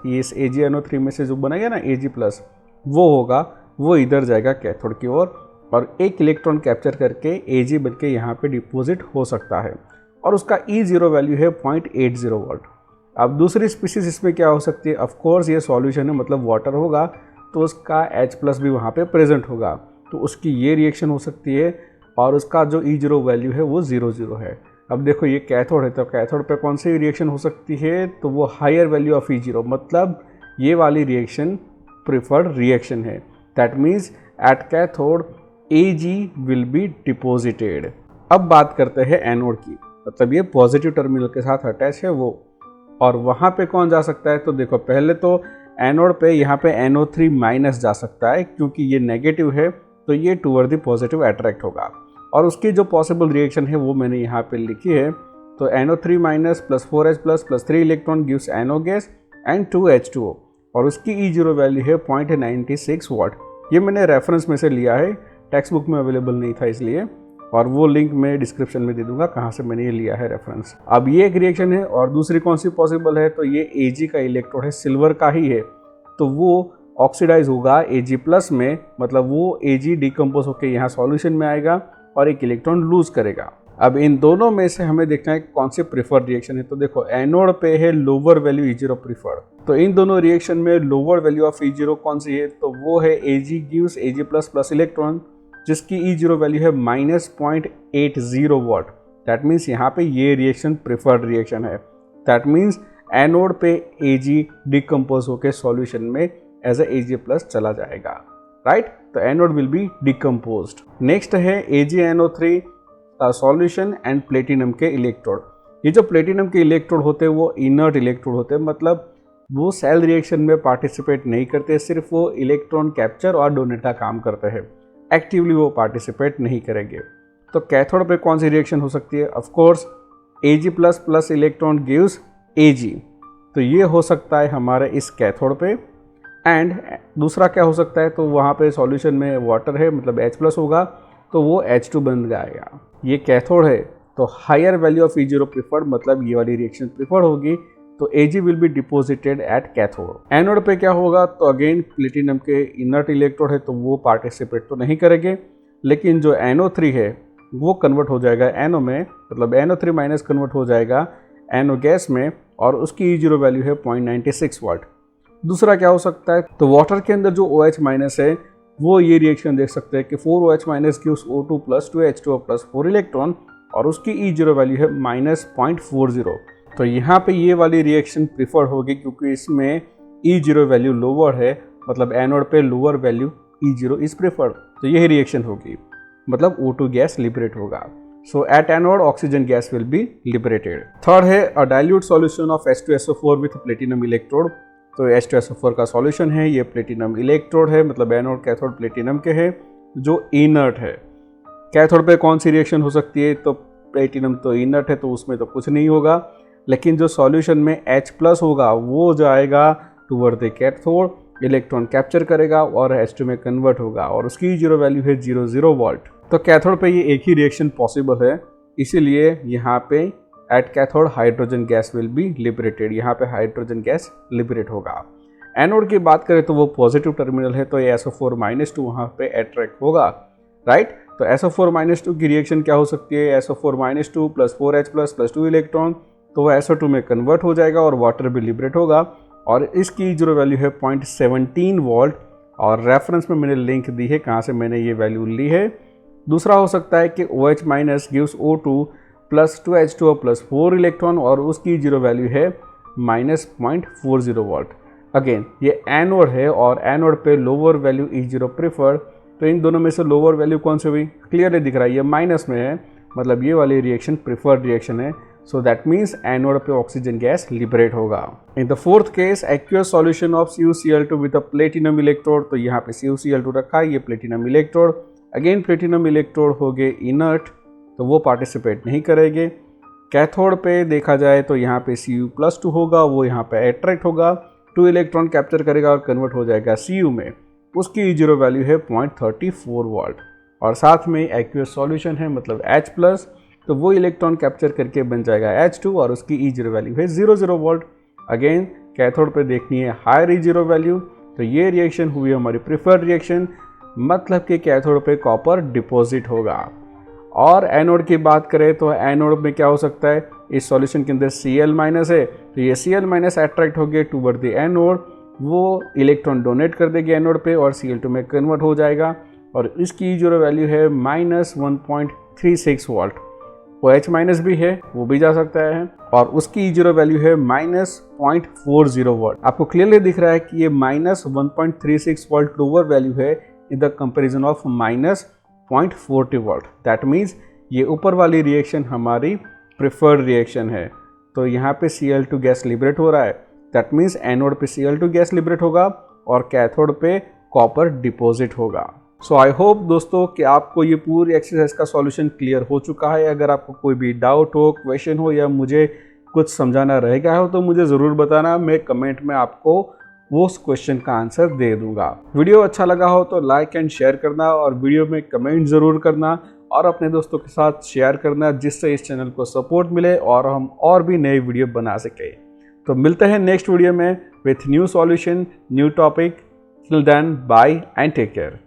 ये इस AgNO3 में से जो बनेगा ना Ag+, वो होगा, वो इधर जाएगा कैथोड की ओर और एक इलेक्ट्रॉन कैप्चर करके Ag बन के यहाँ पे डिपोजिट हो सकता है और उसका E0 वैल्यू है 0.80 वोल्ट। अब दूसरी स्पीसीज इसमें क्या हो सकती है, ऑफ कोर्स ये सॉल्यूशन है मतलब वाटर होगा, तो उसका H+ भी वहाँ पे प्रेजेंट होगा, तो उसकी ये रिएक्शन हो सकती है और उसका जो E0 वैल्यू है वो 0 है। अब देखो ये कैथोड है, तो कैथोड पे कौन सी रिएक्शन हो सकती है, तो वो हायर वैल्यू ऑफ E0, मतलब ये वाली रिएक्शन प्रिफर्ड रिएक्शन है। That means at cathode Ag will be deposited. अब बात करते हैं एनोड की, मतलब ये पॉजिटिव टर्मिनल के साथ अटैच है वो, और वहाँ पे कौन जा सकता है, तो देखो पहले तो एनोड पे यहाँ पे NO3- जा सकता है, क्योंकि ये नेगेटिव है तो ये टूवर्ड द पॉजिटिव अट्रैक्ट होगा, और उसकी जो पॉसिबल रिएक्शन है वो मैंने यहाँ पे लिखी है। तो NO3- + 4H+ + 3 electron gives NO gas and 2H2O, और उसकी E0 वैल्यू है 0.96 वाट। ये मैंने रेफरेंस में से लिया है, टेक्स्ट बुक में अवेलेबल नहीं था इसलिए, और वो लिंक मैं डिस्क्रिप्शन में दे दूंगा कहाँ से मैंने ये लिया है रेफरेंस। अब ये एक रिएक्शन है, और दूसरी कौन सी पॉसिबल है, तो ये Ag का इलेक्ट्रोड है, सिल्वर का ही है, तो वो ऑक्सीडाइज होगा Ag+ में, मतलब वो Ag डिकम्पोज होकर यहाँ सॉल्यूशन में आएगा और एक इलेक्ट्रॉन लूज करेगा। अब इन दोनों में से हमें देखना है कौन सी प्रिफर्ड रिएक्शन है। तो देखो एनोड पे है लोअर वैल्यू E0 प्रिफर्ड, तो इन दोनों रिएक्शन में लोअर वैल्यू ऑफ E0 कौन सी है, तो वो है Ag गिव्स Ag++ इलेक्ट्रॉन, जिसकी E0 वैल्यू है -0.80 वाट। दैट मीन्स यहाँ पे ये रिएक्शन प्रिफर्ड रिएक्शन है। दैट मीन्स एनोड पे Ag डिकम्पोज होकर सॉल्यूशन में एज ए Ag+ चला जाएगा, राइट। तो anode will be decomposed. Next है AgNO3 का सॉल्यूशन एंड प्लेटिनम के इलेक्ट्रोड। ये जो प्लेटिनम के इलेक्ट्रोड होते हैं वो इनर्ट इलेक्ट्रोड होते हैं, मतलब वो सेल रिएक्शन में पार्टिसिपेट नहीं करते, सिर्फ वो इलेक्ट्रॉन कैप्चर और डोनेट का काम करते हैं, एक्टिवली वो पार्टिसिपेट नहीं करेंगे। तो कैथोड पे कौन सी रिएक्शन हो सकती है, of course Ag++ electron gives Ag, तो ये हो सकता है हमारे इस कैथोड पे। एंड दूसरा क्या हो सकता है, तो वहाँ पे सॉल्यूशन में वाटर है, मतलब H+ होगा, तो वो H2 बन जाएगा। ये कैथोड है, तो higher value of E0 preferred, मतलब ये वाली रिएक्शन प्रिफर्ड होगी, तो Ag will be deposited at cathode. Anode पे क्या होगा, तो अगेन प्लेटिनम के इनर्ट इलेक्ट्रोड है, तो वो पार्टिसिपेट तो नहीं करेंगे, लेकिन जो NO3 है वो कन्वर्ट हो जाएगा NO में, मतलब NO3- कन्वर्ट हो जाएगा NO गैस में, और उसकी E0 वैल्यू है 0.96 वाट। दूसरा क्या हो सकता है, तो वाटर के अंदर जो OH- है वो ये रिएक्शन देख सकते हैं कि 4OH- gives O2 + 2H2O + 4 electron, और उसकी E0 वैल्यू है -0.40। तो यहाँ पे ये वाली रिएक्शन प्रिफर्ड होगी, क्योंकि इसमें E0 वैल्यू लोअर है, मतलब एनोड पे lower value E0 is preferred, तो यही रिएक्शन होगी, मतलब O2 गैस लिबरेट होगा। So at anode oxygen gas will be liberated. Third है a dilute solution of H2SO4 with platinum electrode. तो H2SO4 का सॉल्यूशन है, ये प्लेटिनम इलेक्ट्रोड है, मतलब एनोड कैथोड प्लेटिनम के है जो इनर्ट है। कैथोड पे कौन सी रिएक्शन हो सकती है, तो प्लेटिनम तो इनर्ट है, तो उसमें तो कुछ नहीं होगा, लेकिन जो सॉल्यूशन में H+ होगा वो जाएगा toward the cathode, electron capture करेगा और H2 में कन्वर्ट होगा, और उसकी E0 वैल्यू है 0 वोल्ट। तो कैथोड पे ये एक ही रिएक्शन पॉसिबल है, इसीलिए यहाँ पे at cathode hydrogen gas will be liberated, यहाँ पे हाइड्रोजन गैस लिबरेट होगा। एनोड की बात करें तो वो पॉजिटिव टर्मिनल है, तो ये SO4- वहाँ पे अट्रैक्ट होगा, राइट। तो SO4- की रिएक्शन क्या हो सकती है, SO4- + 4H+ + 2 इलेक्ट्रॉन, तो वो SO2 में कन्वर्ट हो जाएगा और वाटर भी लिबरेट होगा, और इसकी E0 वैल्यू है 0.17 वोल्ट, और रेफरेंस में मैंने लिंक दी है कहाँ से मैंने ये वैल्यू ली है। दूसरा हो सकता है कि OH- gives O2 + 2H2O + 4 electron, और उसकी E0 वैल्यू है -0.40 वोल्ट। अगेन ये एनोड है, और एनोड पे लोअर वैल्यू E0 प्रिफर्ड, तो इन दोनों में से लोअर वैल्यू कौन सी हुई, क्लियरली दिख रहा है, ये माइनस में है, मतलब ये वाली रिएक्शन प्रिफर्ड रिएक्शन है। सो दैट मीन्स एनोड पे ऑक्सीजन गैस लिबरेट होगा। In the fourth case aqueous solution of CuCl2 with a platinum electrode, तो यहाँ पे CuCl2 रखा है, ये platinum electrode, again platinum electrode हो गए इनर्ट, तो वो पार्टिसिपेट नहीं करेंगे। कैथोड पे देखा जाए तो यहाँ पे Cu+2 होगा, वो यहाँ पे अट्रैक्ट होगा, 2 इलेक्ट्रॉन कैप्चर करेगा और कन्वर्ट हो जाएगा Cu में, उसकी E0 वैल्यू है 0.34 वोल्ट। और साथ में एक्वियस सॉल्यूशन है मतलब H+, तो वो इलेक्ट्रॉन कैप्चर करके बन जाएगा H2 और उसकी E0 वैल्यू है 0 वोल्ट। अगेन कैथोड पे देखनी है हायर E0 वैल्यू, तो ये रिएक्शन हुई हमारी प्रिफर्ड रिएक्शन, मतलब कि कैथोड पे कॉपर डिपॉजिट होगा। और एनोड की बात करें तो एनोड में क्या हो सकता है, इस सॉल्यूशन के अंदर Cl- है, तो ये Cl- अट्रैक्ट हो गए टूवर्ड द एनोड, वो इलेक्ट्रॉन डोनेट कर देगी एनोड पे और Cl2 में कन्वर्ट हो जाएगा और इसकी E0 वैल्यू है -1.36 वोल्ट। OH- भी है, वो भी जा सकता है और उसकी E0 वैल्यू है -0.40 वोल्ट। आपको क्लियरली दिख रहा है कि ये -1.36 वोल्ट लोअर वैल्यू है in the comparison of -0.40 volt. That means ये ऊपर वाली रिएक्शन हमारी प्रिफर्ड रिएक्शन है। तो यहाँ पे Cl2 गैस लिबरेट हो रहा है, दैट मीन्स एनोड पे Cl2 गैस लिबरेट होगा और कैथोड पे कॉपर डिपॉजिट होगा। सो आई होप दोस्तों कि आपको ये पूरी एक्सरसाइज का सॉल्यूशन क्लियर हो चुका है। अगर आपको कोई भी डाउट हो, क्वेश्चन हो या मुझे कुछ समझाना रह गया हो तो मुझे ज़रूर बताना, मैं कमेंट में आपको वो उस क्वेश्चन का आंसर दे दूंगा। वीडियो अच्छा लगा हो तो लाइक एंड शेयर करना और वीडियो में कमेंट ज़रूर करना और अपने दोस्तों के साथ शेयर करना, जिससे इस चैनल को सपोर्ट मिले और हम और भी नए वीडियो बना सकें। तो मिलते हैं नेक्स्ट वीडियो में with new solution, new topic. Till then bye and take care.